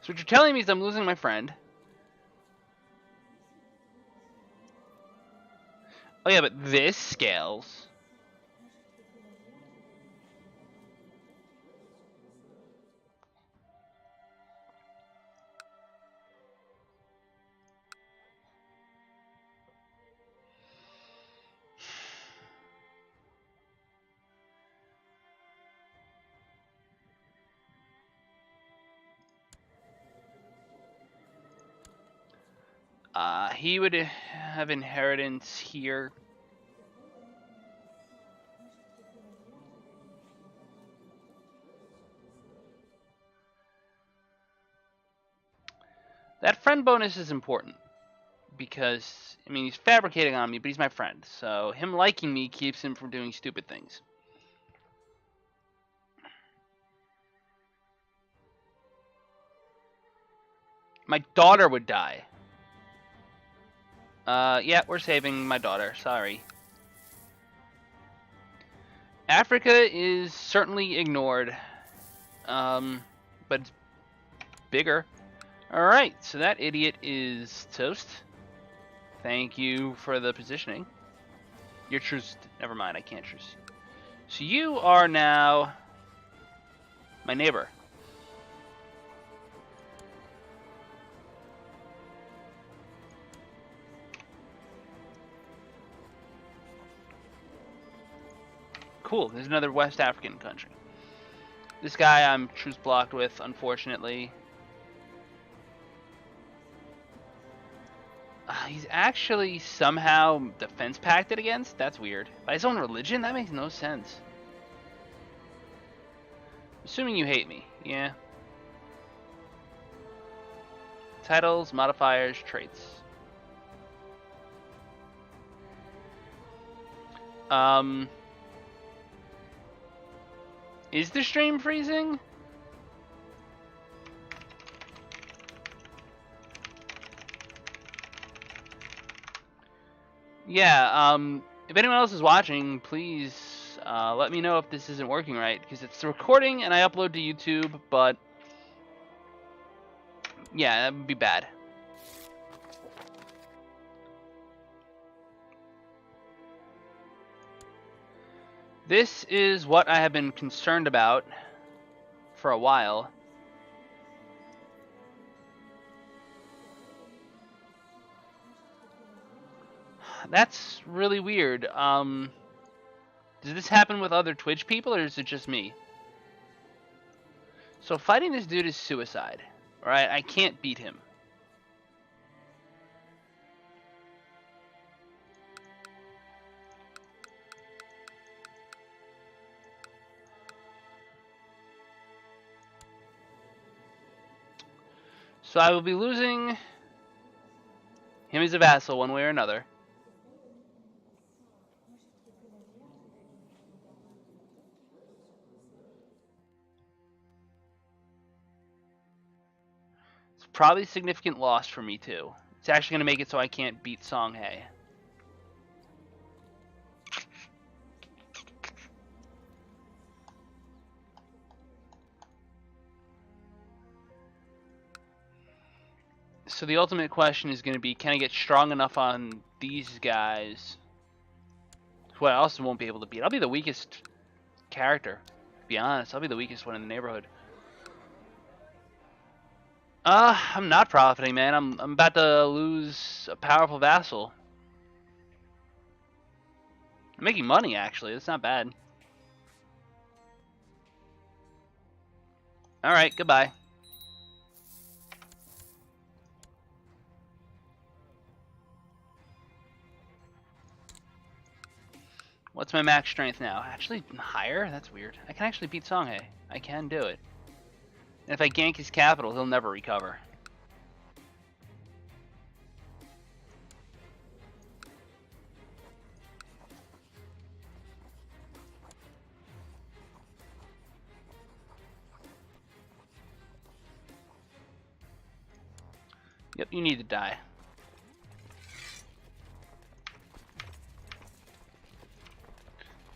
So what you're telling me is I'm losing my friend. Oh yeah, but this scales. He would have inheritance here. That friend bonus is important because, I mean, he's fabricating on me, but he's my friend. So him liking me keeps him from doing stupid things. My daughter would die. Yeah, we're saving my daughter. Sorry. Africa is certainly ignored. But it's bigger. Alright, so that idiot is toast. Thank you for the positioning. You're truce. Never mind, I can't truce. So you are now My neighbor. Cool, there's another West African country. This guy I'm truce blocked with, unfortunately. He's actually somehow defense pacted against? That's weird. By his own religion? That makes no sense. Assuming you hate me, yeah. Titles, modifiers, traits. Is the stream freezing? Yeah, if anyone else is watching, please let me know if this isn't working right, because it's recording and I upload to YouTube, but yeah, that would be bad. This is what I have been concerned about for a while. That's really weird. Does this happen with other Twitch people, or is it just me? So fighting this dude is suicide. Alright, I can't beat him. So I will be losing him as a vassal one way or another. It's probably a significant loss for me too. It's actually going to make it so I can't beat Songhai. So the ultimate question is going to be, can I get strong enough on these guys, who I also won't be able to beat? I'll be the weakest character, to be honest. I'll be the weakest one in the neighborhood. I'm not profiting, man. I'm about to lose a powerful vassal. I'm making money, actually. That's not bad. Alright, goodbye. What's my max strength now? Actually, higher? That's weird. I can actually beat Songhai. I can do it. And if I gank his capital, he'll never recover. Yep, you need to die.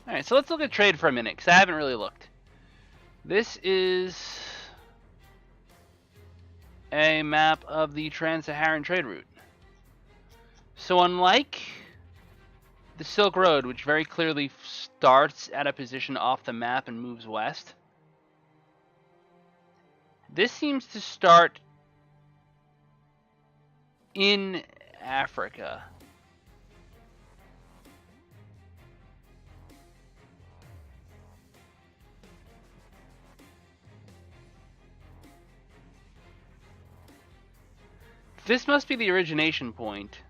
Alright, so let's look at trade for a minute, because I haven't really looked. This is a map of the Trans-Saharan trade route. So unlike the Silk Road, which very clearly starts at a position off the map and moves west, this seems to start in Africa. This must be the origination point.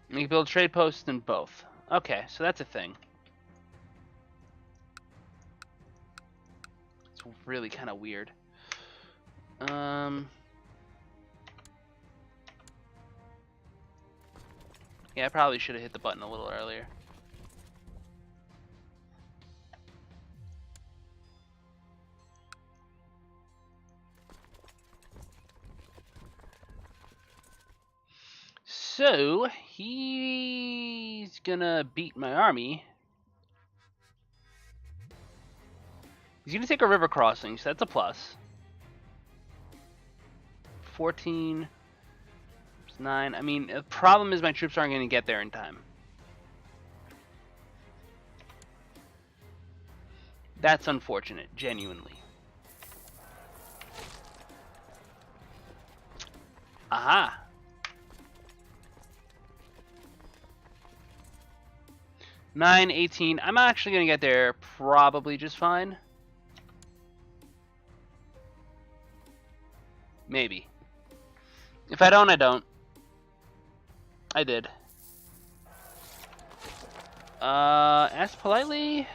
You can build trade posts in both. Okay, so that's a thing. It's really kind of weird. Yeah, I probably should have hit the button a little earlier. So, he's gonna beat my army. He's gonna take a river crossing, so that's a plus. 14, It's 9. I mean, the problem is my troops aren't going to get there in time. That's unfortunate, genuinely. Aha! 9, 18. I'm actually going to get there probably just fine. Maybe. If I don't, I don't. I did. Ask politely?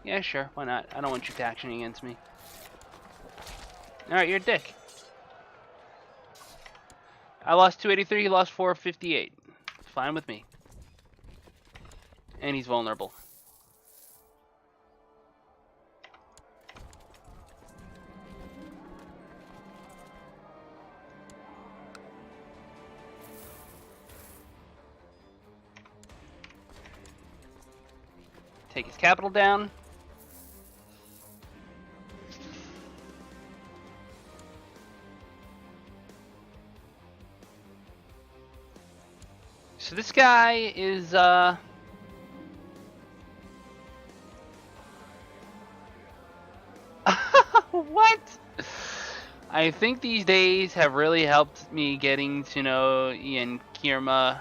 Yeah, sure. Why not? I don't want you actioning against me. Alright, you're a dick. I lost 283, he lost 458. Fine with me. And he's vulnerable. Take his capital down. So this guy is, what? I think these days have really helped me getting to know Ian Kierma.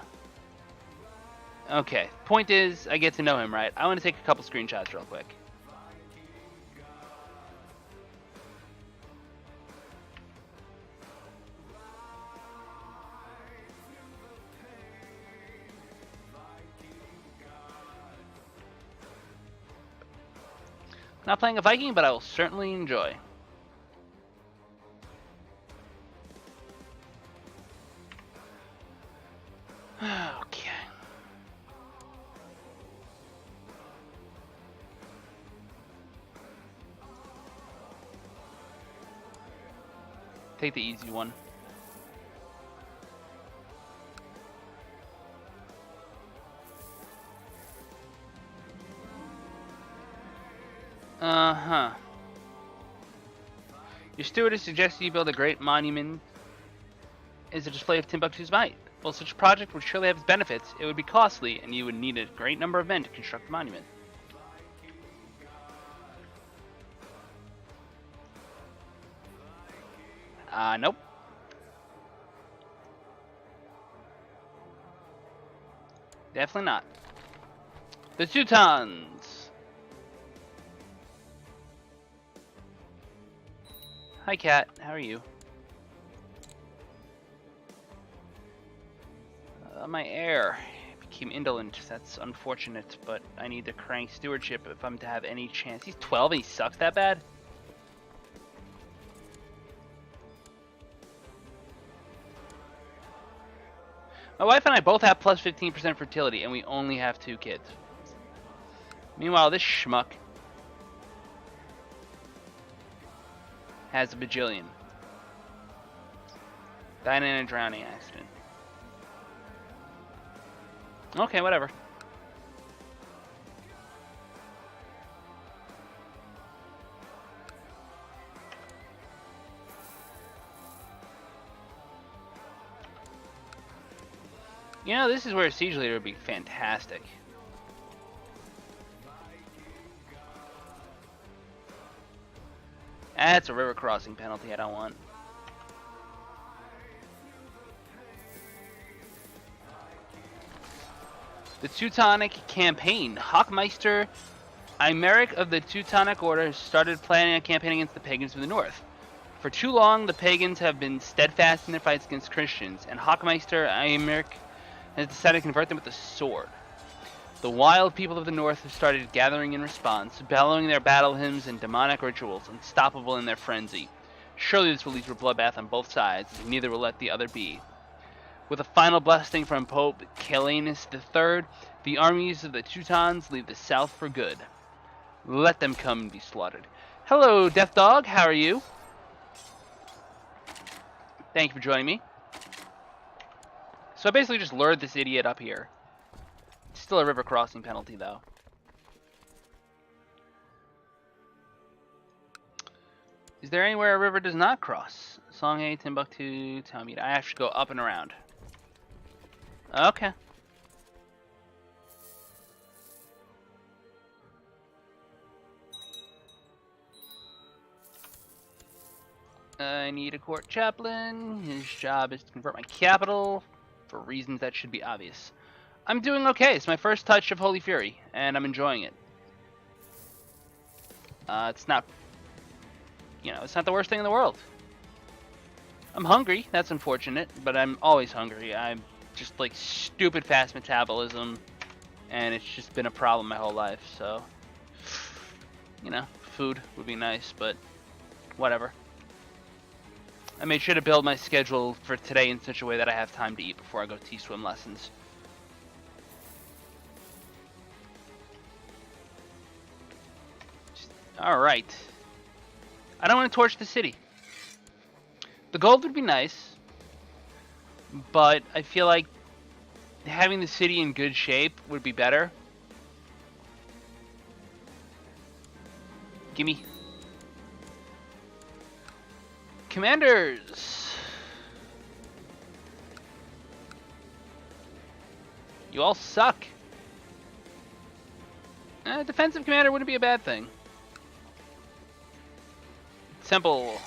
Okay, point is, I get to know him, right? I want to take a couple screenshots real quick. Not playing a Viking, but I will certainly enjoy. Okay. Take the easy one. Uh-huh. Your steward has suggested you build a great monument as a display of Timbuktu's might. While such a project would surely have its benefits, it would be costly, and you would need a great number of men to construct the monument. Nope. Definitely not. The Teutons! Hi, Cat. How are you? My heir became indolent. That's unfortunate, but I need to crank stewardship if I'm to have any chance. He's 12 and he sucks that bad? My wife and I both have plus 15% fertility, and we only have 2 kids. Meanwhile, this schmuck has a bajillion. Died in a drowning accident. Okay, whatever. You know, this is where a siege leader would be fantastic. That's a river crossing penalty I don't want. The Teutonic Campaign. Hochmeister Imeric of the Teutonic Order started planning a campaign against the pagans from the north. For too long, the pagans have been steadfast in their fights against Christians, and Hochmeister Imeric has decided to convert them with the sword. The wild people of the north have started gathering in response, bellowing their battle hymns and demonic rituals, unstoppable in their frenzy. Surely this will lead to a bloodbath on both sides, as neither will let the other be. With a final blessing from Pope Calanus III, the armies of the Teutons leave the south for good. Let them come and be slaughtered. Hello, Death Dog. How are you? Thank you for joining me. So I basically just lured this idiot up here. It's still a river crossing penalty, though. Is there anywhere a river does not cross? Songhai, Timbuktu, Talmud. I have to go up and around. Okay. I need a court chaplain. His job is to convert my capital for reasons that should be obvious. I'm doing okay. It's my first touch of Holy Fury, and I'm enjoying it. It's not, it's not the worst thing in the world. I'm hungry. That's unfortunate, but I'm always hungry. I'm just like stupid fast metabolism, and it's just been a problem my whole life. So, food would be nice, but whatever. I made sure to build my schedule for today in such a way that I have time to eat before I go T-swim lessons. Alright. I don't want to torch the city. The gold would be nice, but I feel like having the city in good shape would be better. Gimme. Commanders! You all suck. Defensive commander wouldn't be a bad thing. Simple.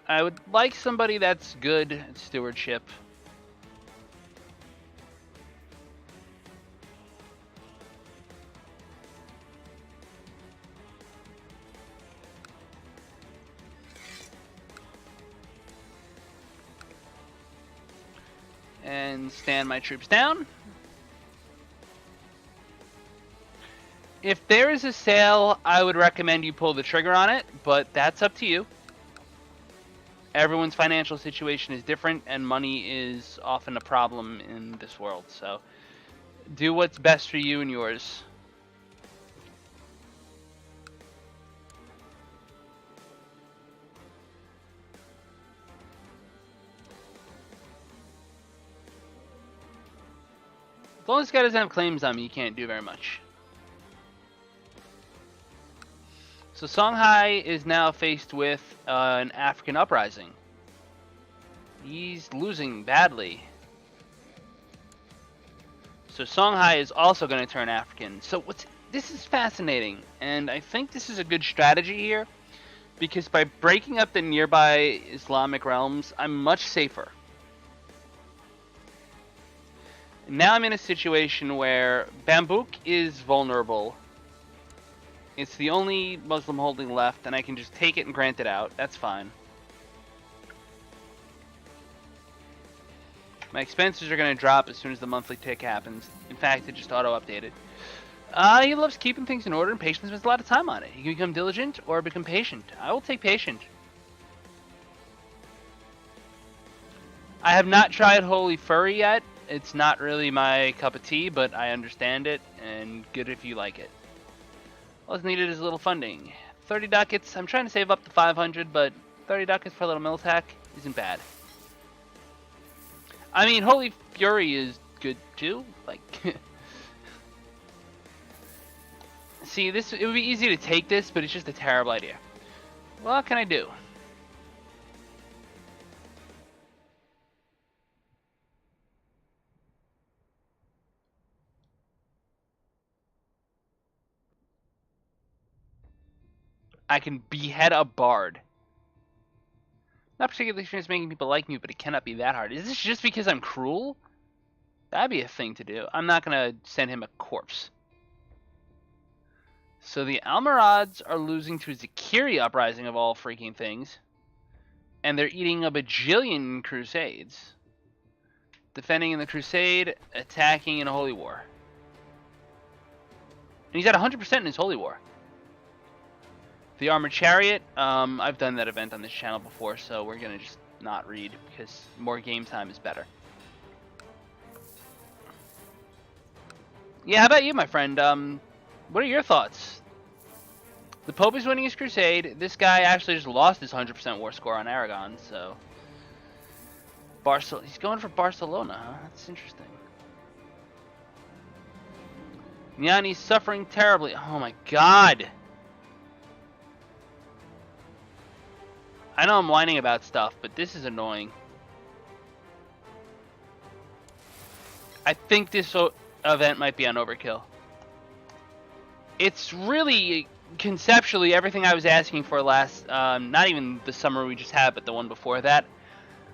I would like somebody that's good at stewardship. And stand my troops down. If there is a sale, I would recommend you pull the trigger on it, but that's up to you. Everyone's financial situation is different, and money is often a problem in this world, so do what's best for you and yours. As long as this guy doesn't have claims on me, you can't do very much. So Songhai is now faced with an African uprising. He's losing badly. So Songhai is also going to turn African. So this is fascinating, and I think this is a good strategy here, because by breaking up the nearby Islamic realms, I'm much safer. Now I'm in a situation where Bambouk is vulnerable. It's the only Muslim holding left, and I can just take it and grant it out. That's fine. My expenses are going to drop as soon as the monthly tick happens. In fact, it just auto-updated. He loves keeping things in order, and patience spends a lot of time on it. He can become diligent or become patient. I will take patient. I have not tried Holy Furry yet. It's not really my cup of tea, but I understand it, and good if you like it. All that's needed is a little funding. 30 ducats. I'm trying to save up to 500, but 30 ducats for a little militac isn't bad. I mean, Holy Fury is good too. Like, see, it would be easy to take this, but it's just a terrible idea. What can I do? I can behead a bard. Not particularly sure it's making people like me, but it cannot be that hard. Is this just because I'm cruel? That'd be a thing to do. I'm not going to send him a corpse. So the Almorads are losing to a Zakiri uprising of all freaking things. And they're eating a bajillion crusades. Defending in the Crusade, attacking in a Holy War. And he's at 100% in his Holy War. The Armored Chariot, I've done that event on this channel before, so we're going to just not read, because more game time is better. Yeah, how about you, my friend? What are your thoughts? The Pope is winning his crusade. This guy actually just lost his 100% war score on Aragon, so... He's going for Barcelona, huh? That's interesting. Niani's suffering terribly. Oh my god! I know I'm whining about stuff, but this is annoying. I think this event might be on overkill. It's really conceptually everything I was asking for last, not even the summer we just had, but the one before that.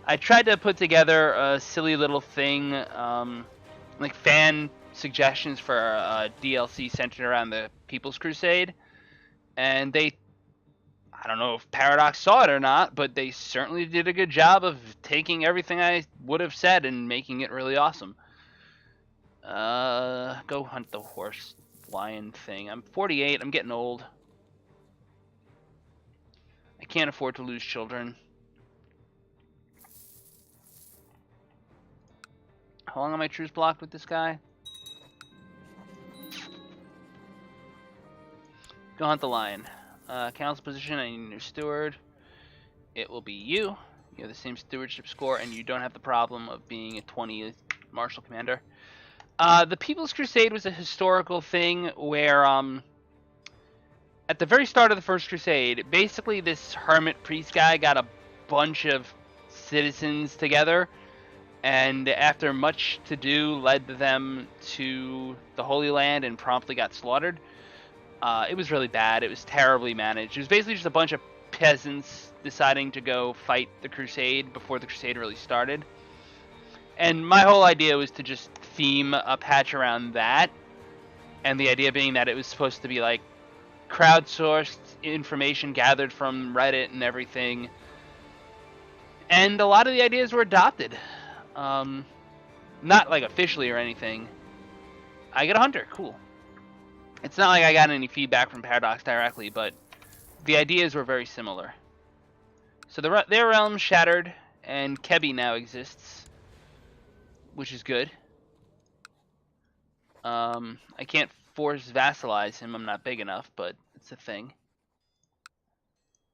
I tried to put together a silly little thing, like fan suggestions for a DLC centered around the People's Crusade, and I don't know if Paradox saw it or not, but they certainly did a good job of taking everything I would have said and making it really awesome. Go hunt the horse lion thing. I'm 48, I'm getting old. I can't afford to lose children. How long am I truce blocked with this guy? Go hunt the lion. Council position, I need a new steward. It will be you. You have the same stewardship score, and you don't have the problem of being a 20 martial commander. The People's Crusade was a historical thing where, at the very start of the First Crusade, basically this hermit priest guy got a bunch of citizens together, and after much to do, led them to the Holy Land and promptly got slaughtered. It was really bad. It was terribly managed. It was basically just a bunch of peasants deciding to go fight the Crusade before the Crusade really started. And my whole idea was to just theme a patch around that. And the idea being that it was supposed to be like crowdsourced information gathered from Reddit and everything. And a lot of the ideas were adopted. Not like officially or anything. I get a hunter. Cool. It's not like I got any feedback from Paradox directly, but the ideas were very similar. So their realm shattered, and Kebi now exists, which is good. I can't force vassalize him. I'm not big enough, but it's a thing.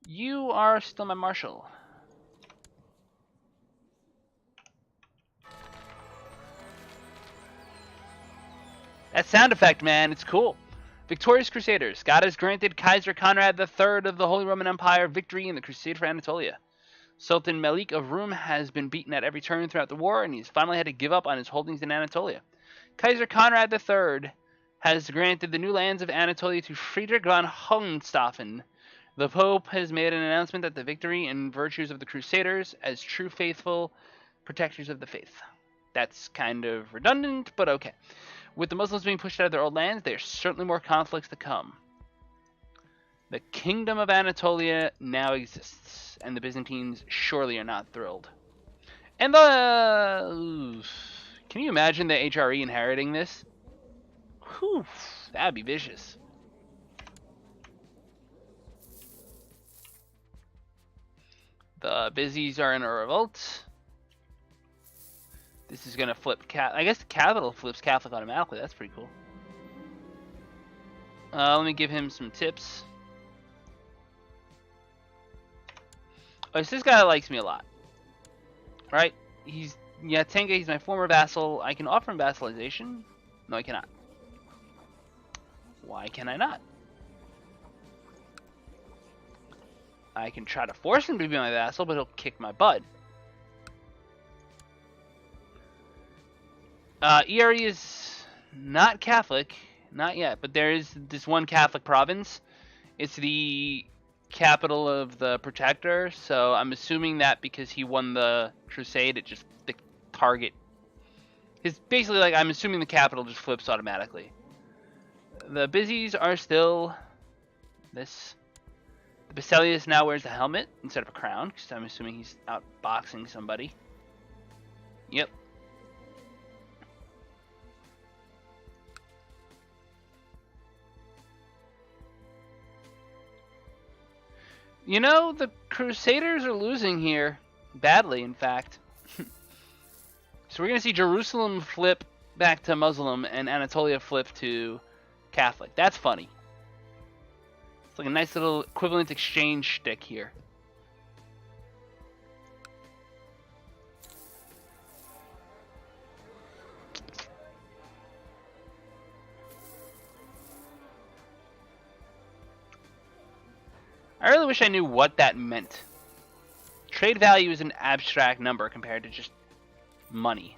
You are still my marshal. That sound effect, man, it's cool. Victorious Crusaders. God has granted Kaiser Conrad III of the Holy Roman Empire victory in the Crusade for Anatolia. Sultan Malik of Rum has been beaten at every turn throughout the war, and he's finally had to give up on his holdings in Anatolia. Kaiser Conrad III has granted the new lands of Anatolia to Friedrich von Hohenstaufen. The Pope has made an announcement that the victory and virtues of the Crusaders as true faithful protectors of the faith. That's kind of redundant, but okay. With the Muslims being pushed out of their old lands, there's certainly more conflicts to come. The Kingdom of Anatolia now exists, and the Byzantines surely are not thrilled. And can you imagine the HRE inheriting this? Whew, that'd be vicious. The Bizzies are in a revolt. This is gonna flip I guess the capital flips Catholic automatically. That's pretty cool. Let me give him some tips. Oh, so this guy likes me a lot. Right? Tenga, he's my former vassal. I can offer him vassalization. No, I cannot. Why can I not? I can try to force him to be my vassal, but he'll kick my butt. ERE is not Catholic, not yet, but there is this one Catholic province. It's the capital of the Protector, so I'm assuming that because he won the Crusade, it just, the target, is basically like, I'm assuming the capital just flips automatically. The Bizzies are still this. The Basilius now wears a helmet instead of a crown, because I'm assuming he's out boxing somebody. Yep. You know, the Crusaders are losing here. Badly, in fact. So we're going to see Jerusalem flip back to Muslim and Anatolia flip to Catholic. That's funny. It's like a nice little equivalent exchange shtick here. I really wish I knew what that meant. Trade value is an abstract number compared to just money.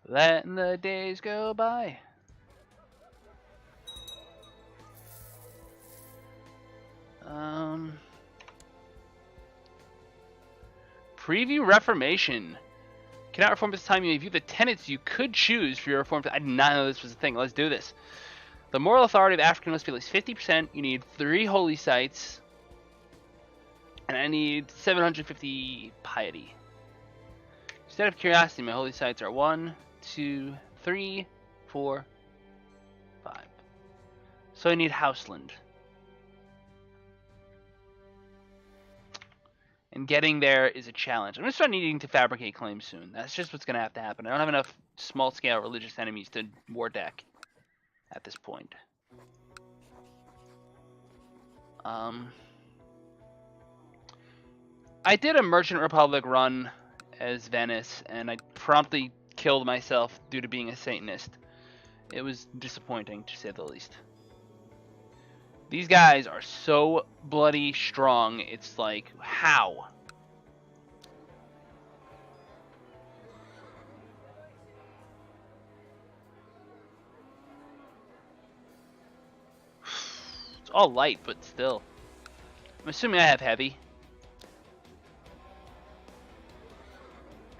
Letting the days go by. Preview Reformation. Cannot reform this time. You view the tenets you could choose for your reform. I did not know this was a thing. Let's do this. The moral authority of Africa must be at least 50%. You need 3 holy sites. And I need 750 piety. Instead of curiosity, my holy sites are 1, 2, 3, 4, 5. So I need Houseland. And getting there is a challenge. I'm going to start needing to fabricate claims soon. That's just what's going to have to happen. I don't have enough small-scale religious enemies to war deck at this point. I did a Merchant Republic run as Venice, and I promptly killed myself due to being a Satanist. It was disappointing, to say the least. These guys are so bloody strong, it's like, how? It's all light, but still. I'm assuming I have heavy.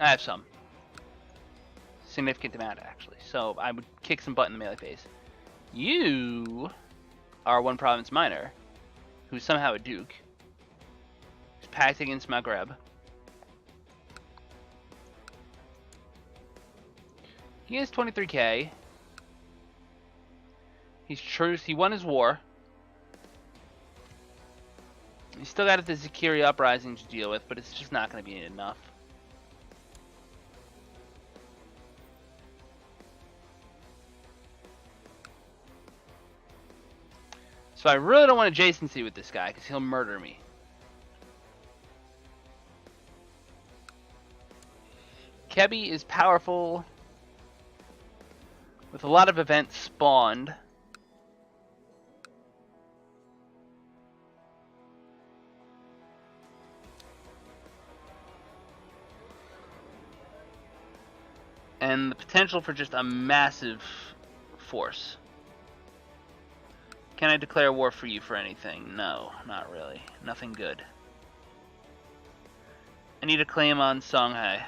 I have some. Significant amount, actually. So I would kick some butt in the melee phase. You are 1 province minor, who's somehow a duke. He's packed against Maghreb. He has 23k. He won his war. He's still got the Zakiri Uprising to deal with, but it's just not going to be enough. So I really don't want adjacency with this guy, because he'll murder me. Kebi is powerful, with a lot of events spawned. And the potential for just a massive force. Can I declare war for you for anything? No, not really. Nothing good. I need a claim on Songhai.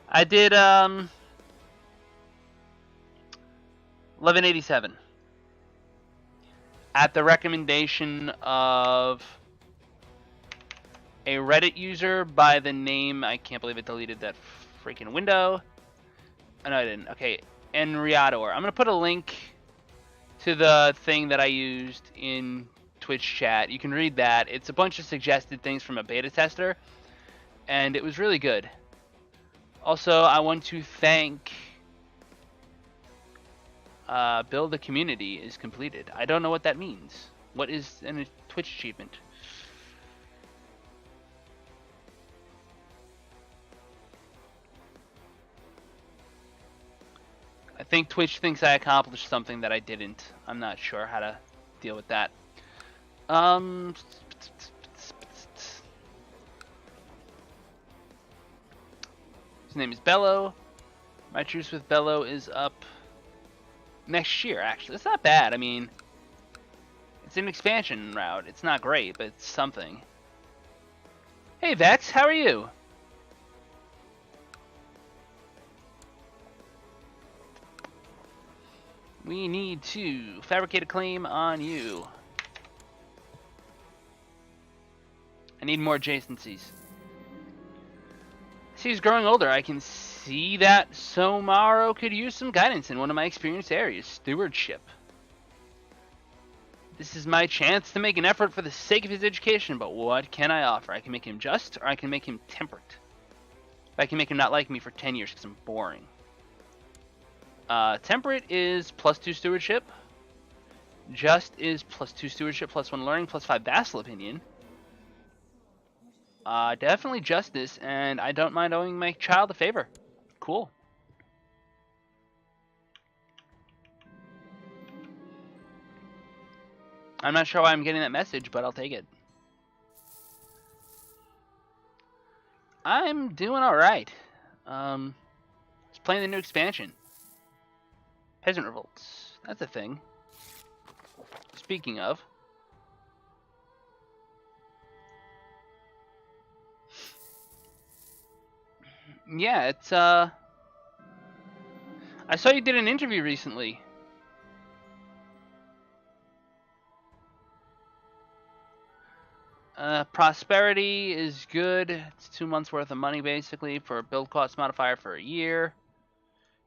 I did 1187 at the recommendation of a Reddit user by the name, I can't believe it deleted that freaking window. Oh, no, I didn't. Okay, Enriador. I'm going to put a link to the thing that I used in Twitch chat. You can read that. It's a bunch of suggested things from a beta tester, and it was really good. Also, I want to thank Build the Community is completed. I don't know what that means. What is a Twitch achievement? I think Twitch thinks I accomplished something that I didn't. I'm not sure how to deal with that. His name is Bello. My truce with Bello is up next year, actually. It's not bad. I mean, it's an expansion route. It's not great, but it's something. Hey, Vex, how are you? We need to fabricate a claim on you. I need more adjacencies. See, he's growing older. I can see that Somaro could use some guidance in one of my experienced areas, stewardship. This is my chance to make an effort for the sake of his education, but what can I offer? I can make him just, or I can make him temperate. I can make him not like me for 10 years because I'm boring. Temperate is +2 stewardship. Just is +2 stewardship, +1 learning, +5 vassal opinion. Definitely justice, and I don't mind owing my child a favor. Cool. I'm not sure why I'm getting that message, but I'll take it. I'm doing alright. Just playing the new expansion. Peasant revolts. That's a thing. Speaking of. Yeah, it's, I saw you did an interview recently. Prosperity is good. It's 2 months worth of money, basically, for a build cost modifier for a year.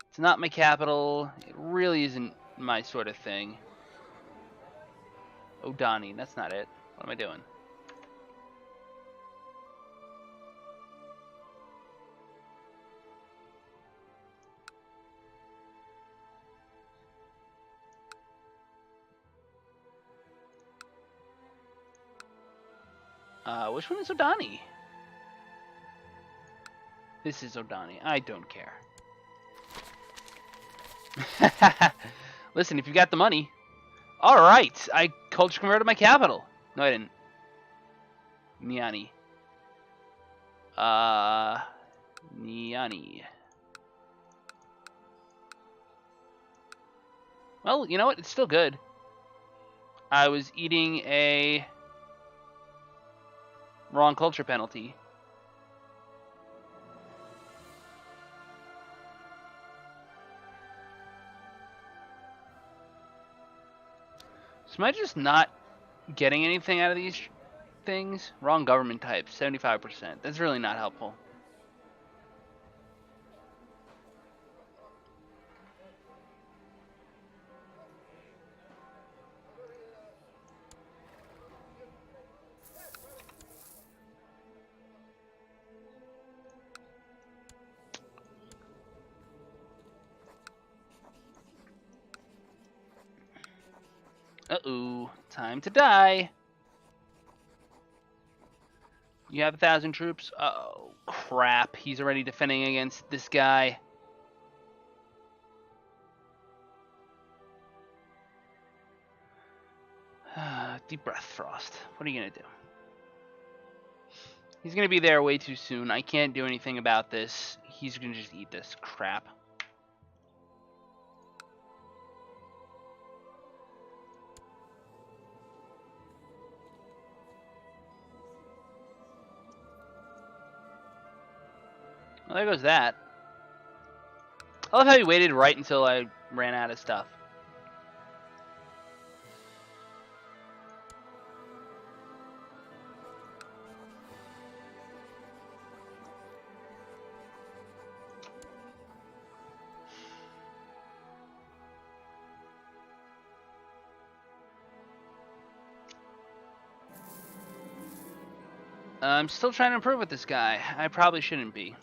It's not my capital. It really isn't my sort of thing. O'Donnell, that's not it. What am I doing? Which one is O'Donnell? This is O'Donnell. I don't care. Listen, if you got the money. Alright, I culture converted my capital. No, I didn't. Niani. Niani. Well, you know what? It's still good. I was eating a wrong culture penalty. So am I just not getting anything out of these things? Wrong government type, 75%. That's really not helpful. Uh-oh. Time to die. You have 1,000 troops? Oh, crap. He's already defending against this guy. Deep breath, Frost. What are you going to do? He's going to be there way too soon. I can't do anything about this. He's going to just eat this crap. Well, there goes that. I love how he waited right until I ran out of stuff. I'm still trying to improve with this guy. I probably shouldn't be.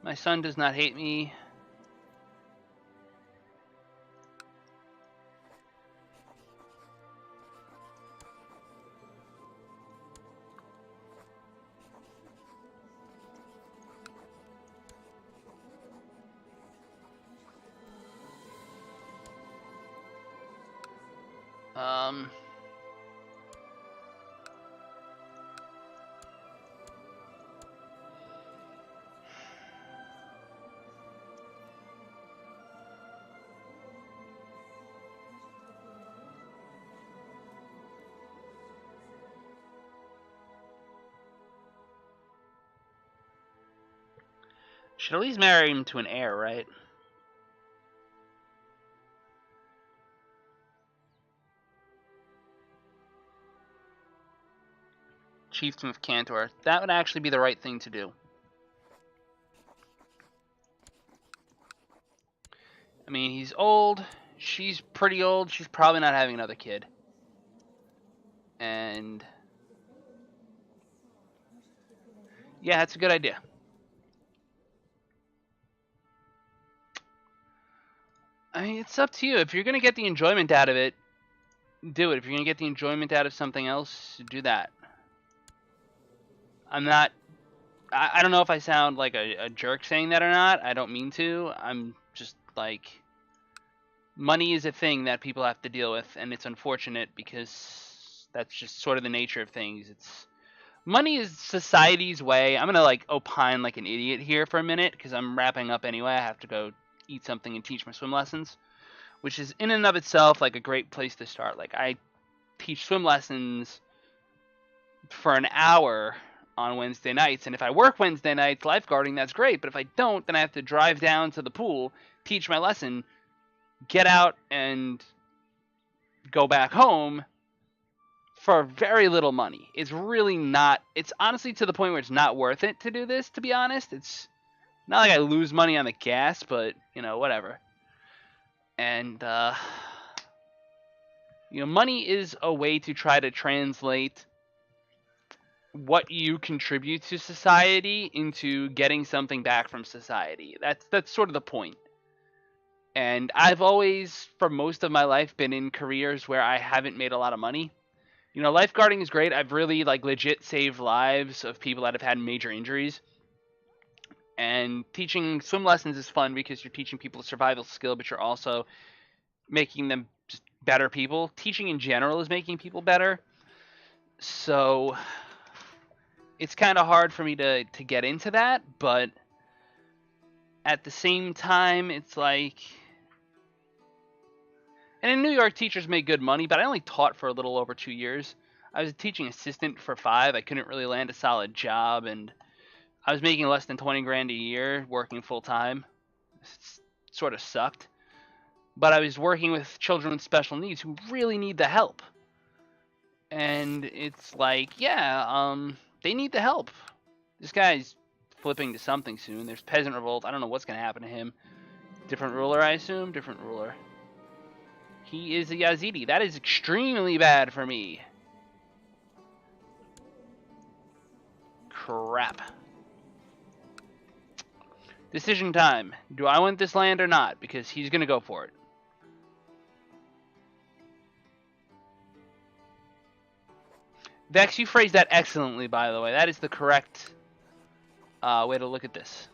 My son does not hate me. Should at least marry him to an heir, right? Chieftain of Cantor. That would actually be the right thing to do. I mean, he's old. She's pretty old. She's probably not having another kid. And yeah, that's a good idea. I mean, it's up to you. If you're going to get the enjoyment out of it, do it. If you're gonna get the enjoyment out of something else, do that. I'm not. I don't know if I sound like a jerk saying that or not. I don't mean to. I'm just like, money is a thing that people have to deal with, and it's unfortunate because that's just sort of the nature of things. Money is society's way. I'm gonna like opine like an idiot here for a minute because I'm wrapping up anyway. I have to go eat something and teach my swim lessons, which is in and of itself like a great place to start. Like, I teach swim lessons for an hour on Wednesday nights, and if I work Wednesday nights lifeguarding, that's great, but if I don't, then I have to drive down to the pool, teach my lesson, get out, and go back home for very little money. It's really not, it's honestly to the point where it's not worth it to do this, to be honest. It's not like I lose money on the gas, but, you know, whatever. And, you know, money is a way to try to translate what you contribute to society into getting something back from society. That's sort of the point. And I've always, for most of my life, been in careers where I haven't made a lot of money. You know, lifeguarding is great. I've really, like, legit saved lives of people that have had major injuries. And teaching swim lessons is fun because you're teaching people a survival skill, but you're also making them just better people. Teaching in general is making people better. So it's kind of hard for me to get into that, but at the same time, it's like... And in New York, teachers make good money, but I only taught for a little over 2 years. I was a teaching assistant for 5. I couldn't really land a solid job, and I was making less than 20 grand a year working full-time. It sort of sucked. But I was working with children with special needs who really need the help. And it's like, yeah, they need the help. This guy's flipping to something soon. There's peasant revolt. I don't know what's going to happen to him. Different ruler, I assume? Different ruler. He is a Yazidi. That is extremely bad for me. Crap. Decision time. Do I want this land or not? Because he's going to go for it. Vex, you phrased that excellently, by the way. That is the correct way to look at this.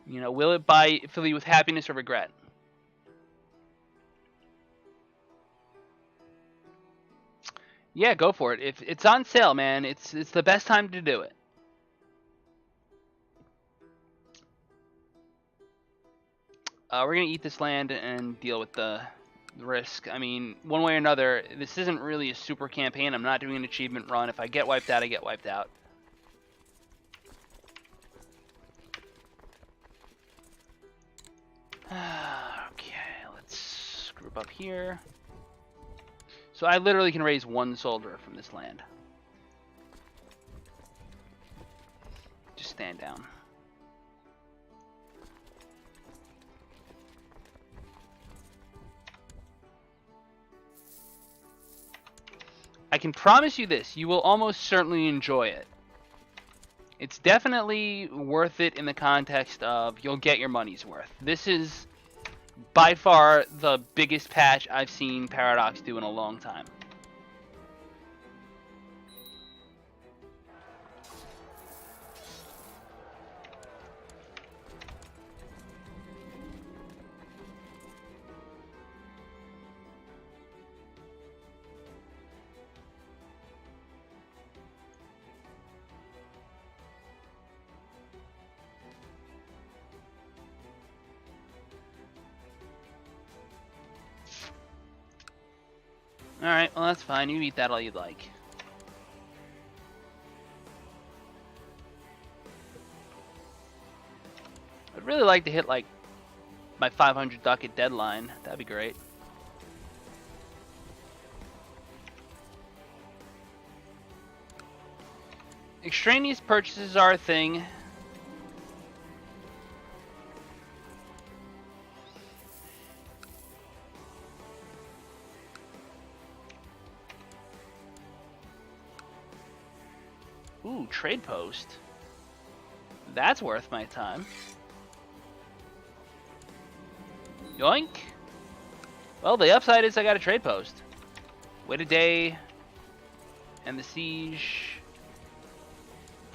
You know, will it fill you with happiness or regret? Yeah, go for it. If it's on sale, man, it's the best time to do it. We're gonna eat this land and deal with the risk. I mean, one way or another, this isn't really a super campaign. I'm not doing an achievement run. If I get wiped out, I get wiped out. Okay, let's group up here. So I literally can raise 1 soldier from this land. Just stand down. I can promise you this, you will almost certainly enjoy it. It's definitely worth it in the context of you'll get your money's worth. This is by far the biggest patch I've seen Paradox do in a long time. Alright, well that's fine. You eat that all you'd like. I'd really like to hit, like, my 500 ducat deadline. That'd be great. Extraneous purchases are a thing. Ooh, trade post. That's worth my time. Yoink. Well, the upside is I got a trade post. Wait a day. End the siege.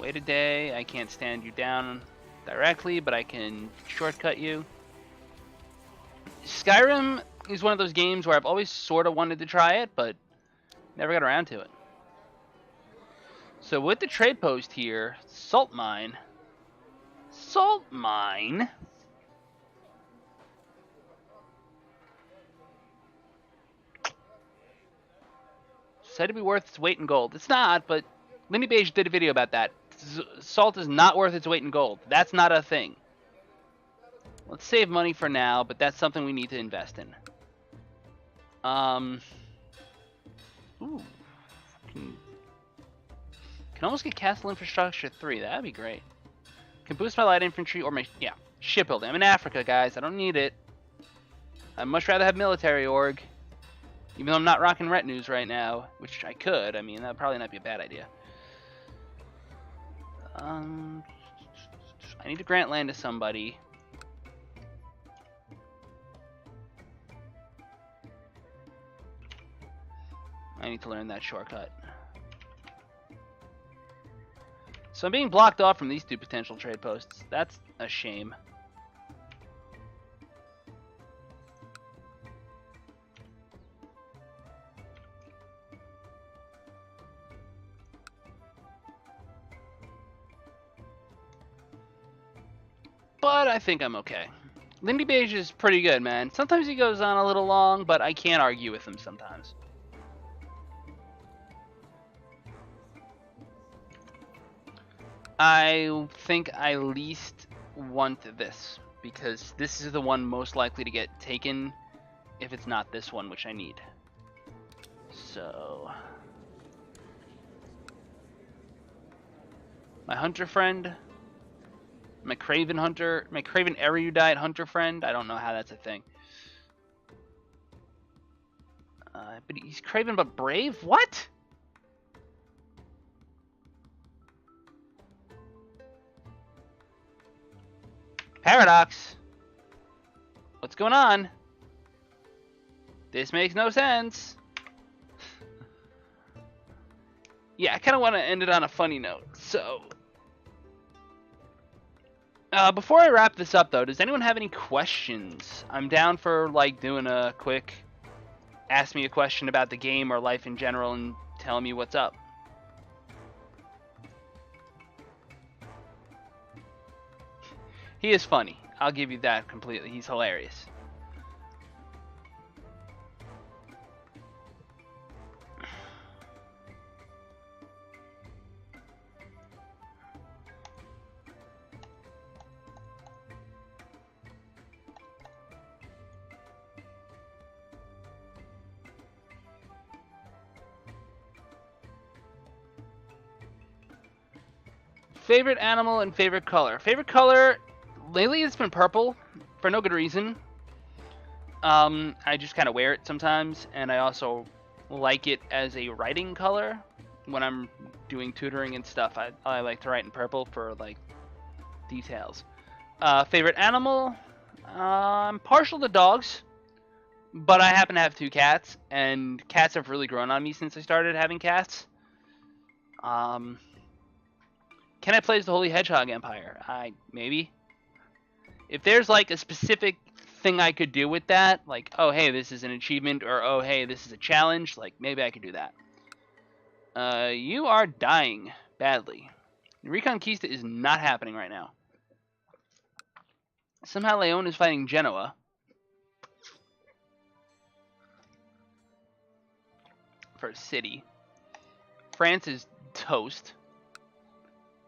Wait a day. I can't stand you down directly, but I can shortcut you. Skyrim is one of those games where I've always sort of wanted to try it, but never got around to it. So with the trade post here, salt mine. Salt mine? Said to be worth its weight in gold. It's not, but Lindy Beige did a video about that. Salt is not worth its weight in gold. That's not a thing. Let's save money for now, but that's something we need to invest in. Ooh. Can almost get Castle Infrastructure 3. That'd be great. Can boost my light infantry or my... Yeah, shipbuilding. I'm in Africa, guys. I don't need it. I'd much rather have military org. Even though I'm not rocking retinues right now, which I could. I mean, that would probably not be a bad idea. I need to grant land to somebody. I need to learn that shortcut. So I'm being blocked off from these two potential trade posts. That's a shame. But I think I'm okay. Lindy Beige is pretty good, man. Sometimes he goes on a little long, but I can't argue with him sometimes. I think I least want this, because this is the one most likely to get taken if it's not this one, which I need. So... my hunter friend... my Craven Hunter, my Craven Erudite Hunter friend. I don't know how that's a thing. But he's Craven but brave? What? Paradox. What's going on? This makes no sense. Yeah, I kind of want to end it on a funny note, so... before I wrap this up, though, does anyone have any questions? I'm down for, like, doing a quick ask me a question about the game or life in general and tell me what's up. He is funny. I'll give you that completely. He's hilarious. Favorite animal and favorite color. Favorite color, lately it's been purple, for no good reason. I just kind of wear it sometimes, and I also like it as a writing color. When I'm doing tutoring and stuff, I like to write in purple for, like, details. Favorite animal, I'm partial to dogs, but I happen to have 2 cats, and cats have really grown on me since I started having cats. Can I play as the Holy Hedgehog Empire? Maybe. If there's like a specific thing I could do with that, like, oh hey, this is an achievement, or oh hey, this is a challenge, like maybe I could do that. You are dying badly. Reconquista is not happening right now. Somehow Leon is fighting Genoa. For a city. France is toast.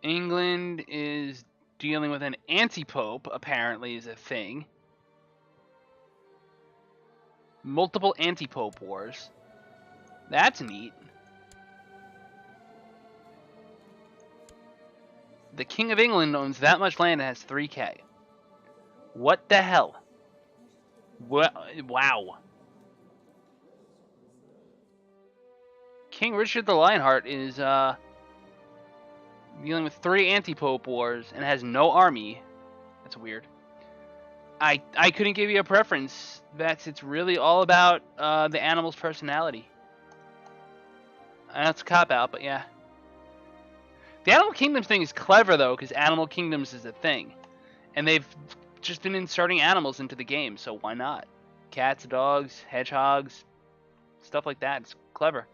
England is dealing with an anti-pope, apparently, is a thing. Multiple anti-pope wars. That's neat. The King of England owns that much land and has 3K. What the hell? Wow. King Richard the Lionheart is, dealing with 3 anti-pope wars and has no army. That's weird. I couldn't give you a preference. It's really all about the animal's personality. That's a cop-out, but yeah. The Animal Kingdoms thing is clever, though, because Animal Kingdoms is a thing. And they've just been inserting animals into the game, so why not? Cats, dogs, hedgehogs, stuff like that. It's clever.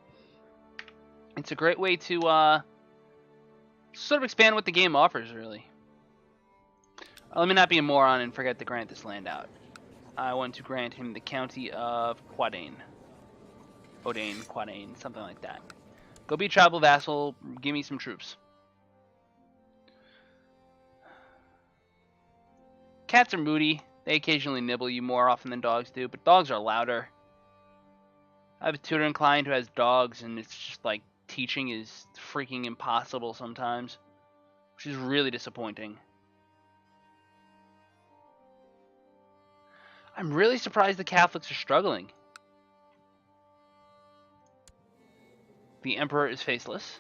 It's a great way to sort of expand what the game offers, really. Let me not be a moron and forget to grant this land out. I want to grant him the county of Quadain. Odain, Quadain, something like that. Go be a tribal vassal, give me some troops. Cats are moody. They occasionally nibble you more often than dogs do, but dogs are louder. I have a tutoring client who has dogs, and it's just like teaching is freaking impossible sometimes, which is really disappointing. I'm really surprised the Catholics are struggling. The Emperor is faceless.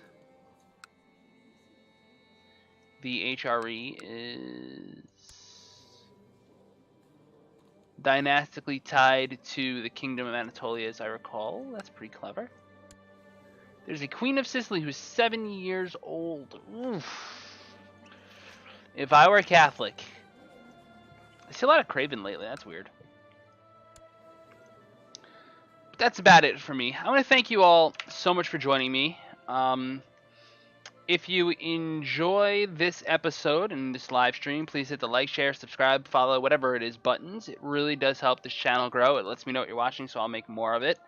The HRE is dynastically tied to the Kingdom of Anatolia, as I recall. That's pretty clever. There's a Queen of Sicily who's 7 years old. Oof. If I were a Catholic. I see a lot of Craven lately. That's weird. But that's about it for me. I want to thank you all so much for joining me. If you enjoy this episode and this live stream, please hit the like, share, subscribe, follow, whatever it is buttons. It really does help this channel grow. It lets me know what you're watching, so I'll make more of it.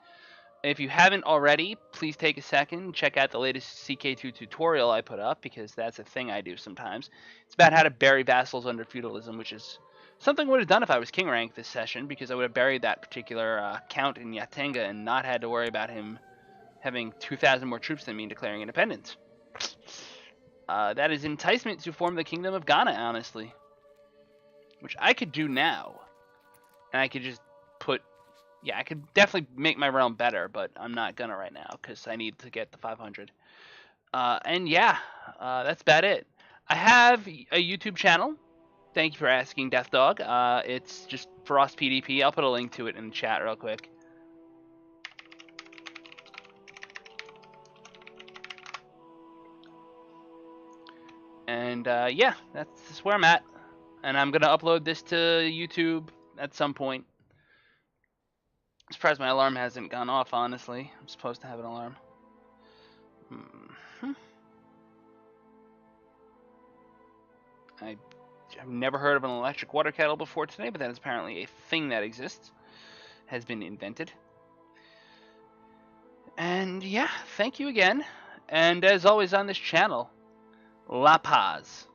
If you haven't already, please take a second and check out the latest CK2 tutorial I put up, because that's a thing I do sometimes. It's about how to bury vassals under feudalism, which is something I would have done if I was king rank this session, because I would have buried that particular count in Yatenga and not had to worry about him having 2,000 more troops than me and declaring independence. That is enticement to form the Kingdom of Ghana, honestly. Which I could do now. And I could just put... Yeah, I could definitely make my realm better, but I'm not gonna right now, because I need to get the 500. And yeah, that's about it. I have a YouTube channel. Thank you for asking, Death Dog. It's just Frost PDP. I'll put a link to it in the chat real quick. And yeah, that's where I'm at. And I'm going to upload this to YouTube at some point. I'm surprised my alarm hasn't gone off, honestly. I'm supposed to have an alarm. I've never heard of an electric water kettle before today, but that is apparently a thing that exists. Has been invented. And yeah, thank you again. And as always on this channel, La Paz.